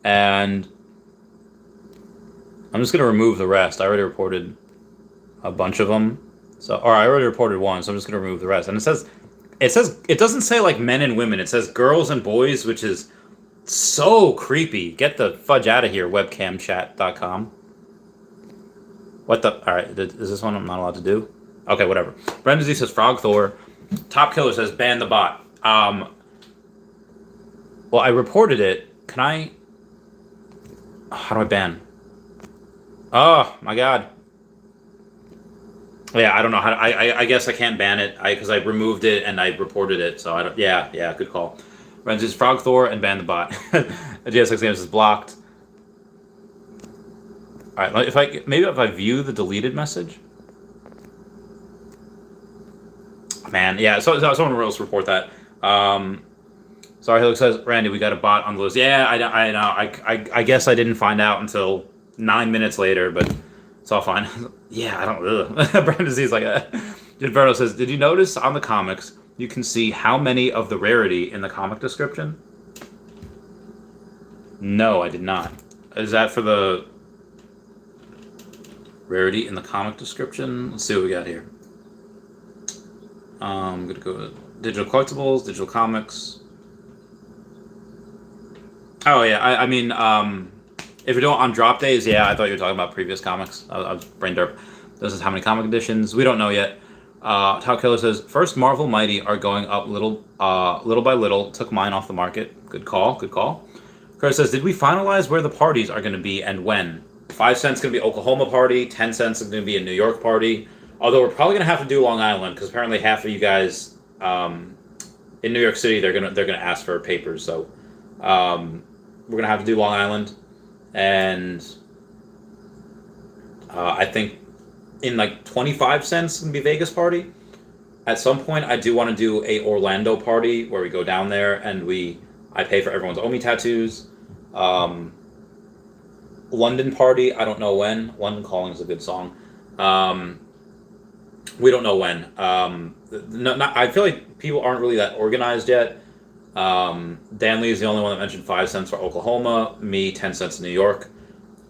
and I'm just gonna remove the rest. I already reported a bunch of them, or I already reported one, so I'm just gonna remove the rest. And it doesn't say like men and women. It says girls and boys, which is so creepy. Get the fudge out of here, webcamchat.com. What the? All right, is this one I'm not allowed to do? Okay, whatever. Brendan Z says Frog Thor. Top Killer says ban the bot. Well, I reported it. Can I? How do I ban? Oh my god. Yeah, I don't know how. I guess I can't ban it because I removed it and I reported it. So I don't. Yeah. Good call. Brendan says Frog Thor and ban the bot. GSX Games is blocked. All right, if I view the deleted message. Man, yeah. So someone else report that. Sorry, Hillick says, Randy, we got a bot on the list. Yeah, I know. I guess I didn't find out until 9 minutes later, but it's all fine. Yeah, I don't. Brandon Z's like, Gilberto says, did you notice on the comics you can see how many of the rarity in the comic description? No, I did not. Is that for the rarity in the comic description? Let's see what we got here. I'm gonna go with digital collectibles, digital comics. Oh yeah, I mean, if you're doing on drop days, yeah, I thought you were talking about previous comics. I was brain derp. This is how many comic editions. We don't know yet. Tau Killer says, first Marvel Mighty are going up little by little. Took mine off the market. Good call, good call. Chris says, did we finalize where the parties are going to be and when? 5 cents going to be Oklahoma party. 10 cents is going to be a New York party. Although we're probably going to have to do Long Island because apparently half of you guys in New York City they're gonna ask for papers. So we're gonna have to do Long Island, and I think in like 25 cents gonna be Vegas party. At some point, I do want to do a Orlando party where we go down there and I pay for everyone's Omi tattoos. London party, I don't know when. London Calling is a good song. We don't know when. I feel like people aren't really that organized yet. Dan Lee is the only one that mentioned 5 cents for Oklahoma. Me, 10 cents in New York.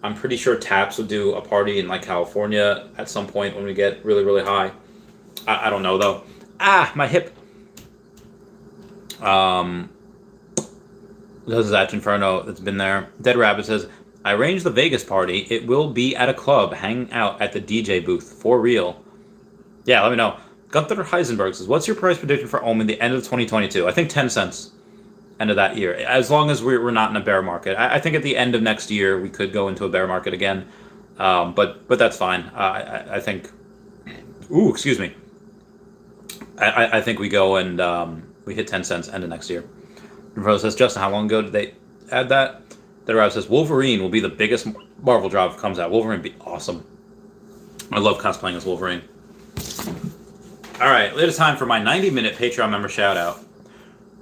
I'm pretty sure Taps would do a party in like California at some point when we get really, really high. I don't know though. My hip. This is Atch Inferno that's been there. Dead Rabbit says, I arranged the Vegas party. It will be at a club. Hang out at the DJ booth. For real. Yeah, let me know. Gunther Heisenberg says, what's your price prediction for Omen the end of 2022? I think 10 cents. End of that year. As long as we're not in a bear market. I think at the end of next year we could go into a bear market again. But that's fine. I think... Ooh, excuse me. I think we go and we hit 10 cents end of next year. Bro says, Justin, how long ago did they add that? Dead Rabbit says, Wolverine will be the biggest Marvel drop if it comes out. Wolverine would be awesome. I love cosplaying as Wolverine. Alright, it is time for my 90-minute Patreon member shout-out.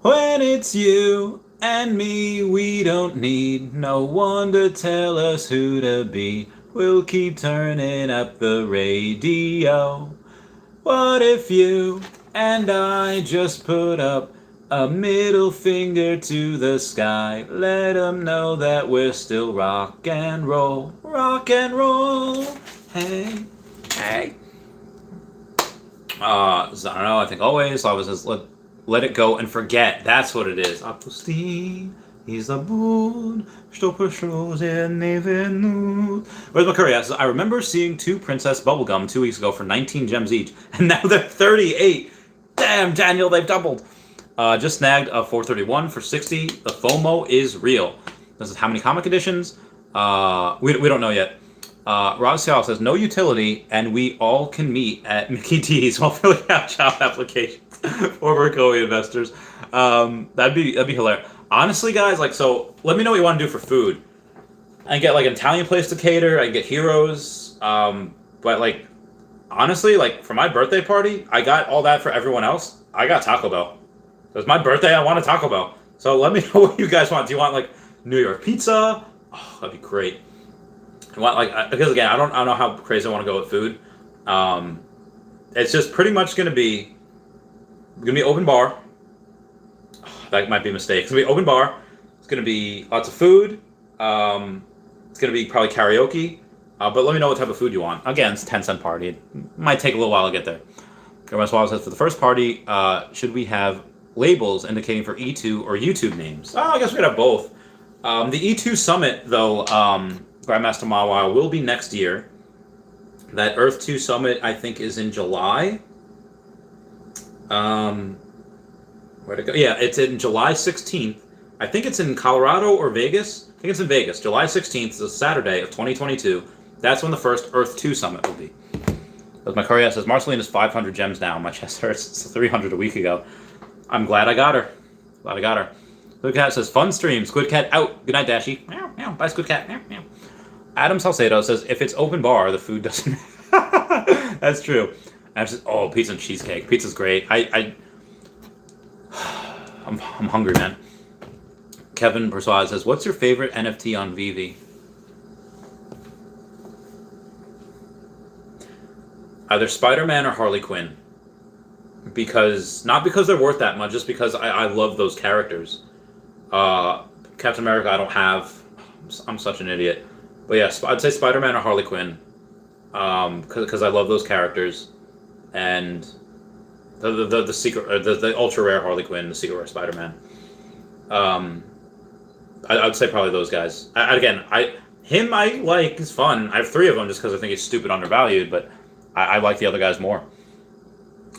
When it's you and me, we don't need no one to tell us who to be. We'll keep turning up the radio. What if you and I just put up a middle finger to the sky? Let them know that we're still rock and roll. Rock and roll. Hey, hey. I don't know, I think always. I was just let it go and forget. That's what it is. Опусти и забудь, что прошло не вернуть. Where's my curry? I remember seeing 2 Princess Bubblegum 2 weeks ago for 19 gems each, and now they're 38. Damn, Daniel, they've doubled. Just snagged a 431 for 60. The FOMO is real. This is how many comic editions? We don't know yet. Rob Cial says, no utility, and we all can meet at Mickey D's while filling out job applications for Mercoe investors. That'd be hilarious. Honestly, guys, so let me know what you want to do for food. I can get an Italian place to cater. I can get heroes. But honestly, for my birthday party, I got all that for everyone else. I got Taco Bell. It's my birthday. I want a Taco Bell. So let me know what you guys want. Do you want New York pizza? Oh, that'd be great. Because again, I don't know how crazy I want to go with food. It's just pretty much gonna be open bar. Oh, that might be a mistake. It's gonna be open bar. It's gonna be lots of food. It's gonna be probably karaoke. But let me know what type of food you want. Again, it's a 10-cent party. It might take a little while to get there. Gomez Wallace says, for the first party, should we have labels indicating for E2 or YouTube names? I guess we could have both. The E2 Summit, though, Grandmaster Mawile, will be next year. That Earth 2 Summit, I think, is in July. Where'd it go? Yeah, it's in July 16th. I think it's in Colorado or Vegas. I think it's in Vegas. July 16th is a Saturday of 2022. That's when the first Earth 2 Summit will be. As my Korea says, Marceline is 500 gems now. My chest hurts. It's 300 a week ago. I'm glad I got her. Squid Cat says, fun stream. Squid Cat out. Good night, Dashy. Meow, meow. Bye, Squid Cat. Meow, meow. Adam Salcedo says, if it's open bar, the food doesn't... That's true. And just, oh, pizza and cheesecake. Pizza's great. I'm hungry, man. Kevin Persuade says, "What's your favorite NFT on Veve?" Either Spider-Man or Harley Quinn. Not because they're worth that much, just because I love those characters. Captain America, I don't have. I'm such an idiot. But yeah, I'd say Spider-Man or Harley Quinn. Because I love those characters. And the secret, the ultra rare Harley Quinn, the secret rare Spider-Man. I'd say probably those guys. I like. He's fun. I have 3 of them just because I think he's stupid undervalued, but I like the other guys more.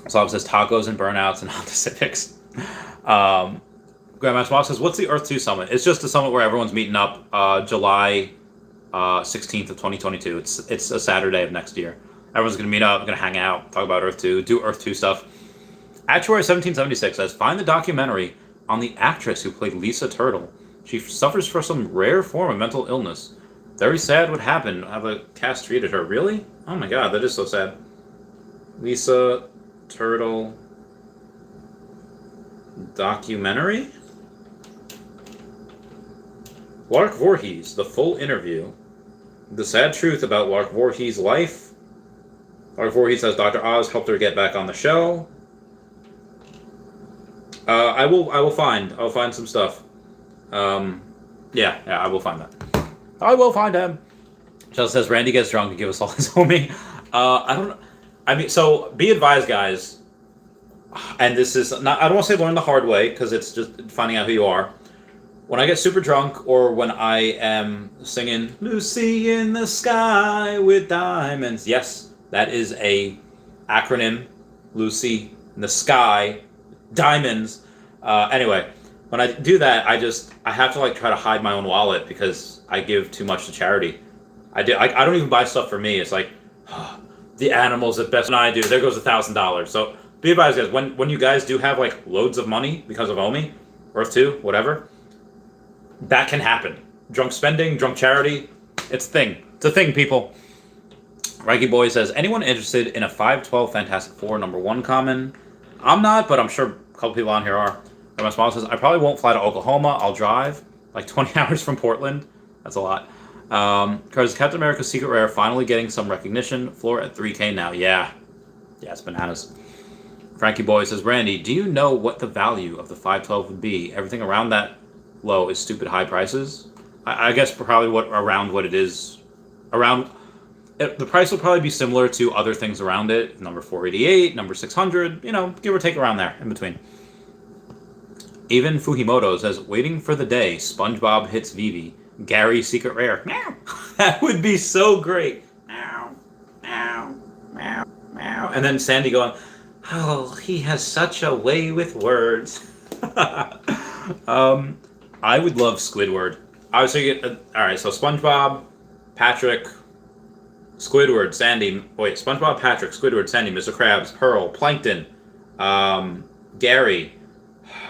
Slob says tacos and burnouts and Honda Civics. Grandmaster Moss says, "What's the Earth 2 Summit?" It's just a summit where everyone's meeting up July 16th of 2022. It's a Saturday of next year. Everyone's going to meet up, going to hang out, talk about Earth 2, do Earth 2 stuff. Actuary 1776 says, "Find the documentary on the actress who played Lisa Turtle. She suffers from some rare form of mental illness. Very sad what happened, how the cast treated her." Really? Oh my god, that is so sad. Lisa Turtle documentary? Lark Voorhees, the full interview. The sad truth about Lark Voorhees' life. Lark Voorhees says Dr. Oz helped her get back on the show. I'll find some stuff. Yeah, I will find that. I will find him. Chelsea says Randy gets drunk and give us all his homie. So be advised, guys. And this is not. I don't want to say learn the hard way because it's just finding out who you are. When I get super drunk or when I am singing "Lucy in the Sky with Diamonds," yes, that is a acronym. Lucy in the Sky, Diamonds. Anyway, when I do that, I have to try to hide my own wallet because I give too much to charity. I don't even buy stuff for me. It's like the animals that best I do. There goes $1,000. So be advised, guys. When you guys do have loads of money because of Omi, Earth 2, whatever, that can happen. Drunk spending, drunk charity, it's a thing. It's a thing, people. Ranky Boy says, "Anyone interested in a 512 Fantastic Four #1 common?" I'm not, but I'm sure a couple people on here are. And my sponsor says, "I probably won't fly to Oklahoma. I'll drive 20 hours from Portland." That's a lot. Because Captain America's Secret Rare finally getting some recognition. Floor at 3K now. Yeah, it's bananas. Frankie Boy says, "Randy, do you know what the value of the 512 would be? Everything around that low is stupid high prices." I guess probably what it is. The price will probably be similar to other things around it. Number 488, number 600, give or take around there in between. Even Fujimoto says, "Waiting for the day SpongeBob hits Veve. Gary Secret Rare." Meow. That would be so great. Meow, meow, meow, meow. And then Sandy going, "Oh, he has such a way with words." I would love Squidward. I was thinking, alright, so SpongeBob, Patrick, Squidward, Sandy. Wait, SpongeBob, Patrick, Squidward, Sandy, Mr. Krabs, Pearl, Plankton, Gary.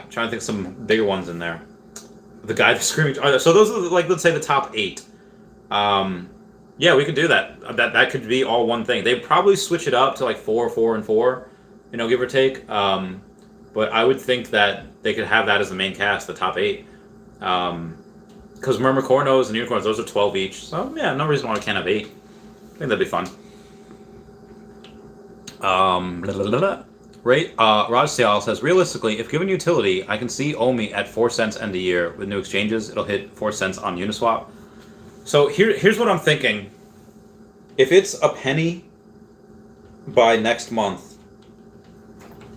I'm trying to think of some bigger ones in there. The guy that's screaming. So those are let's say the top 8. Yeah, we could do that. That could be all one thing. They'd probably switch it up to 4, 4, and 4, give or take. But I would think that they could have that as the main cast, the top 8. Because Mermicornos and Unicorns, those are 12 each. So yeah, no reason why we can't have 8. I think that'd be fun. Raj Sial says, "Realistically, if given utility, I can see Omi at 4 cents end of year. With new exchanges, it'll hit 4 cents on Uniswap." So here's what I'm thinking. If it's a penny by next month,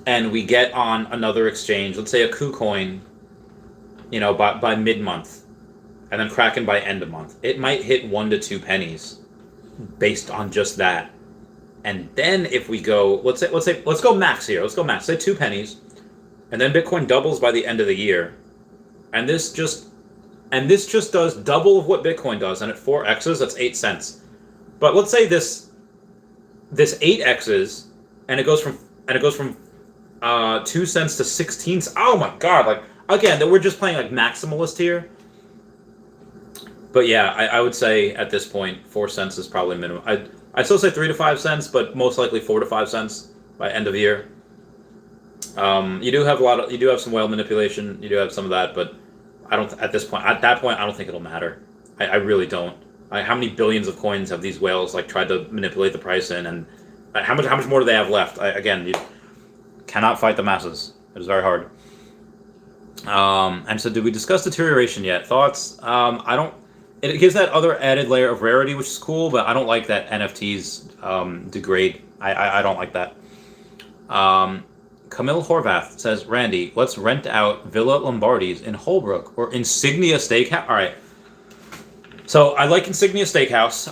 and we get on another exchange, let's say a KuCoin, by mid-month, and then Kraken by end of month, it might hit 1 to 2 pennies based on just that. And then if we go, let's go max here. Let's go max. Say 2 pennies, and then Bitcoin doubles by the end of the year, and this just does double of what Bitcoin does, and at 4x's, that's 8 cents. But let's say this 8x's, and it goes from 2 cents to 16 cents. Oh my god! Again, we're just playing maximalist here. But yeah, I would say at this point 4 cents is probably minimum. I still say 3 to 5 cents, but most likely 4 to 5 cents by end of year. You do have some whale manipulation. You do have some of that, but I don't at this point. At that point, I don't think it'll matter. I really don't. How many billions of coins have these whales like tried to manipulate the price in, and how much more do they have left? Again, you cannot fight the masses. It is very hard. And so, did we discuss deterioration yet? Thoughts? I don't. It gives that other added layer of rarity, which is cool, but I don't like that NFTs degrade. I don't like that. Camille Horvath says, Randy, let's rent out Villa Lombardi's in Holbrook or Insignia Steakhouse. All right. So I like Insignia Steakhouse.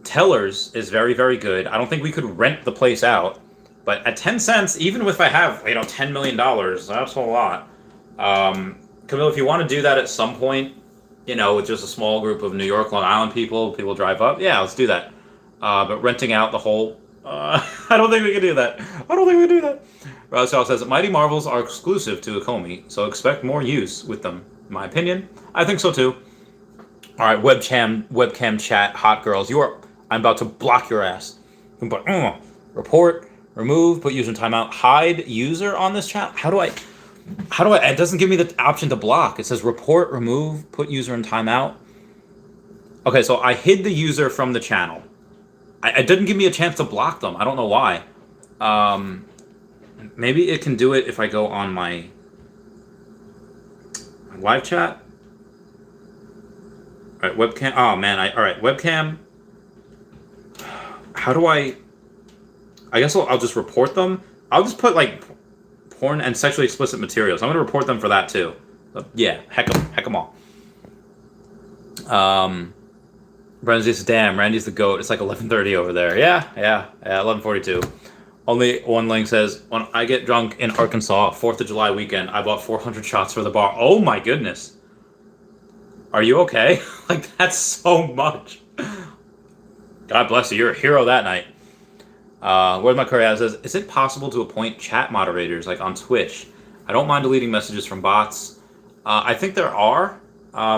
Tellers is very, very good. I don't think we could rent the place out, but at 10 cents, even if I have, $10 million, that's a lot. Camille, if you want to do that at some point, with just a small group of New York, Long Island people drive up, yeah, let's do that. But renting out the whole, I don't think we can do that. I don't think we can do that. Rosal says, Mighty Marvels are exclusive to Akomi, so expect more use with them. In my opinion, I think so too. All right, webcam chat, hot girls, I'm about to block your ass. Report, remove, put user in timeout, hide user on this chat. How do I, it doesn't give me the option to block. It says report, remove, put user in timeout. Okay, so I hid the user from the channel. It didn't give me a chance to block them. I don't know why. Maybe it can do it if I go on my live chat. All right, webcam. Oh man, all right, webcam. How do I guess I'll just report them. I'll just put like porn and sexually explicit materials. I'm gonna report them for that too. Yeah, heck them all. Brennan says, damn, Randy's the GOAT. It's like 11:30 over there. Yeah, 11:42. Only one link says, when I get drunk in Arkansas, 4th of July weekend, I bought 400 shots for the bar. Oh my goodness. Are you okay? Like, that's so much. God bless you. You're a hero that night. Where's my career? Says, is it possible to appoint chat moderators like on Twitch? I don't mind deleting messages from bots. I think there are.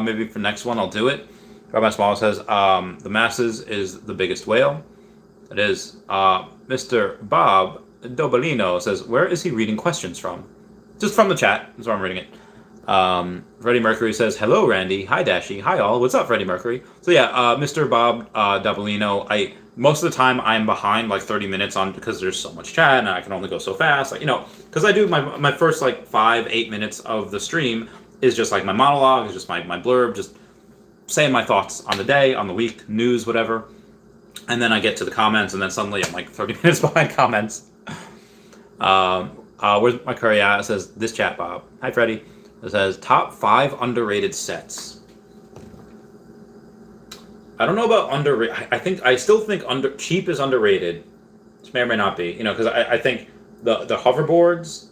Maybe for next one I'll do it. Rabbi Small says, the masses is the biggest whale. It is. Mr. Bob Dobalino says, where is he reading questions from? Just from the chat. That's where I'm reading it. Freddie Mercury says, hello, Randy. Hi, Dashi. Hi, all. What's up, Freddie Mercury? So, yeah, Mr. Bob Dobalino, most of the time I'm behind like 30 minutes on because there's so much chat and I can only go so fast. Because I do my first like 5-8 minutes of the stream is just like my monologue, is just my blurb, just saying my thoughts on the day, on the week, news, whatever. And then I get to the comments, and then suddenly I'm like 30 minutes behind comments. Where's my curry at? It says, this chat, Bob. Hi, Freddie. It says, top 5 underrated sets. I don't know about underrated. I still think cheap is underrated. Which may or may not be. Because I think the hoverboards,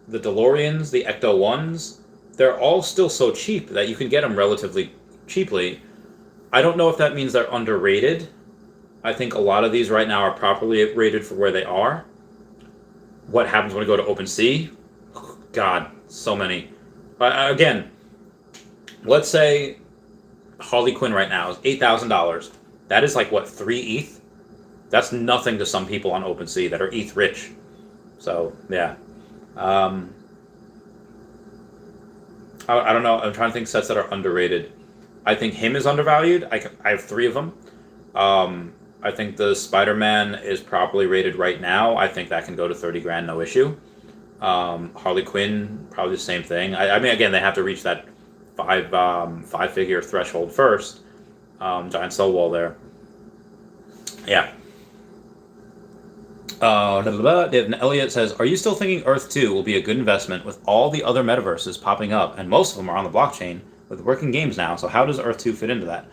the DeLoreans, the Ecto 1s, they're all still so cheap that you can get them relatively cheaply. I don't know if that means they're underrated. I think a lot of these right now are properly rated for where they are. What happens when we go to OpenSea? Oh, God, so many. Again, let's say Harley Quinn right now is $8,000. That is like, what, 3 ETH? That's nothing to some people on OpenSea that are ETH rich. So, yeah. I don't know. I'm trying to think sets that are underrated. I think him is undervalued. I have 3 of them. I think the Spider-Man is properly rated right now. I think that can go to 30 grand, no issue. Harley Quinn, probably the same thing. I mean, again, they have to reach that 5-figure threshold first. Giant soul wall there. Yeah. Elliot says, are you still thinking Earth 2 will be a good investment with all the other metaverses popping up, and most of them are on the blockchain with working games now, so how does Earth 2 fit into that?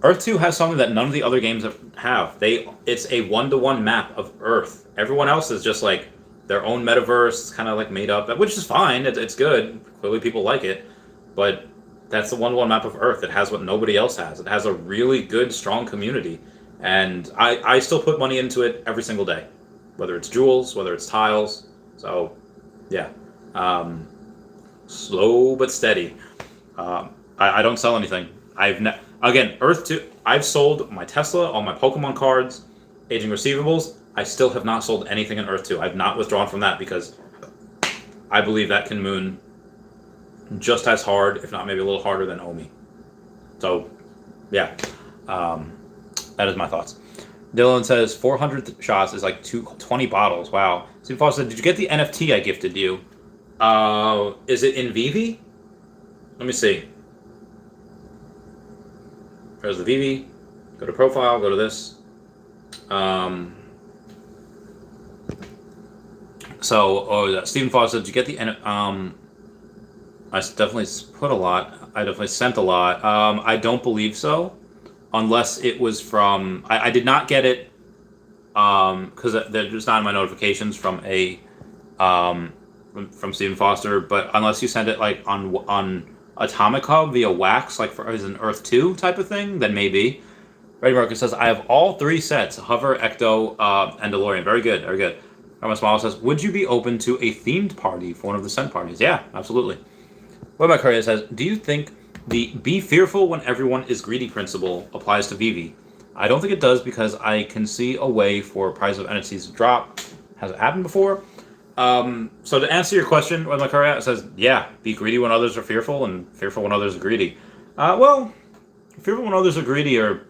Earth 2 has something that none of the other games have. It's a 1-to-1 map of Earth. Everyone else is just like their own metaverse, kind of like made up, which is fine. It's good. Clearly people like it. But that's the 1-to-1 map of Earth. It has what nobody else has. It has a really good, strong community. And I still put money into it every single day. Whether it's jewels, whether it's tiles. So, yeah. Slow but steady. I don't sell anything. Again, Earth 2, I've sold my Tesla, all my Pokemon cards, aging receivables. I still have not sold anything in Earth 2. I've not withdrawn from that because I believe that can moon just as hard, if not maybe a little harder than Omi. So, yeah. That is my thoughts. Dylan says 400 shots is like 20 bottles. Wow. Steve Foster said, did you get the NFT I gifted you? Is it in Veve? Let me see. There's the Veve. Go to profile. Go to this. Stephen Foster, did you get the I definitely put a lot. I definitely sent a lot. I don't believe so, unless it was from. I did not get it because they're just not in my notifications from from Stephen Foster. But unless you send it like on Atomic Hub via Wax, like as an Earth 2 type of thing, then maybe. Ready Marcus says, I have all 3 sets: Hover, Ecto, and DeLorean. Very good, very good. Arma Small says, would you be open to a themed party for one of the scent parties? Yeah, absolutely. What about Courier says, do you think the be fearful when everyone is greedy principle applies to Veve? I don't think it does because I can see a way for price of NFTs to drop. Has it happened before? So to answer your question, what my Courier says, yeah, be greedy when others are fearful and fearful when others are greedy. Well, fearful when others are greedy or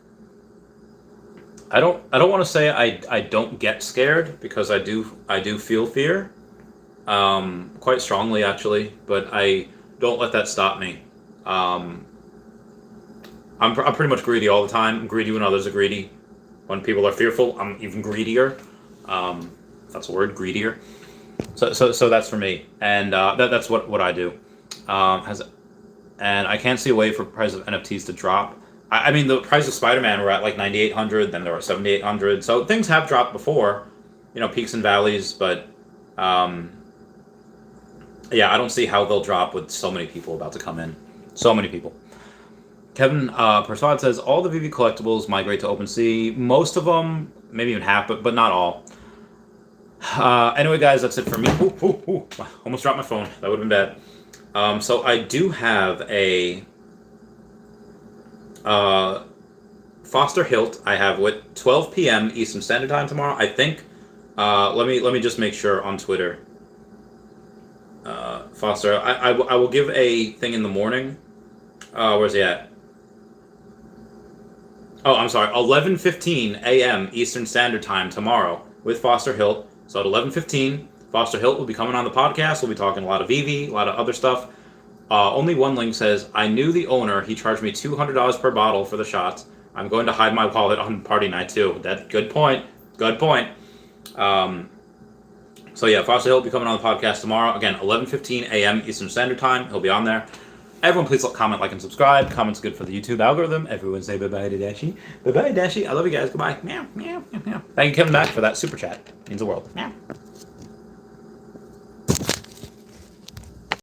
I don't want to say I don't get scared because I do feel fear, quite strongly actually, but I don't let that stop me. I'm pretty much greedy all the time. I'm greedy when others are greedy. When people are fearful, I'm even greedier. If that's a word, greedier. So that's for me, and that's what I do. And I can't see a way for price of NFTs to drop. I mean, the price of Spider-Man were at like 9,800, then there were 7,800. So things have dropped before, peaks and valleys. But yeah, I don't see how they'll drop with so many people about to come in. So many people. Kevin Persad says all the Veve collectibles migrate to OpenSea. Most of them, maybe even half, but not all. Anyway, guys, that's it for me. Almost dropped my phone. That would have been bad. So I do have a Foster Hilt. I have with 12 p.m. Eastern Standard Time tomorrow. I think. Let me just make sure on Twitter. Foster, I will give a thing in the morning. Where's he at? Oh, I'm sorry. 11:15 a.m. Eastern Standard Time tomorrow with Foster Hilt. So at 11:15, Foster Hilt will be coming on the podcast. We'll be talking a lot of Veve, a lot of other stuff. Only one link says, I knew the owner. He charged me $200 per bottle for the shots. I'm going to hide my wallet on party night too. Good point. Good point. So yeah, Foster Hill will be coming on the podcast tomorrow. Again, 11:15 a.m. Eastern Standard Time. He'll be on there. Everyone, please comment, like, and subscribe. Comments good for the YouTube algorithm. Everyone say bye-bye to Dashi. Bye-bye, Dashi. I love you guys. Goodbye. Meow, meow, meow, meow. Thank you, Kevin, back for that super chat. Means the world. Meow.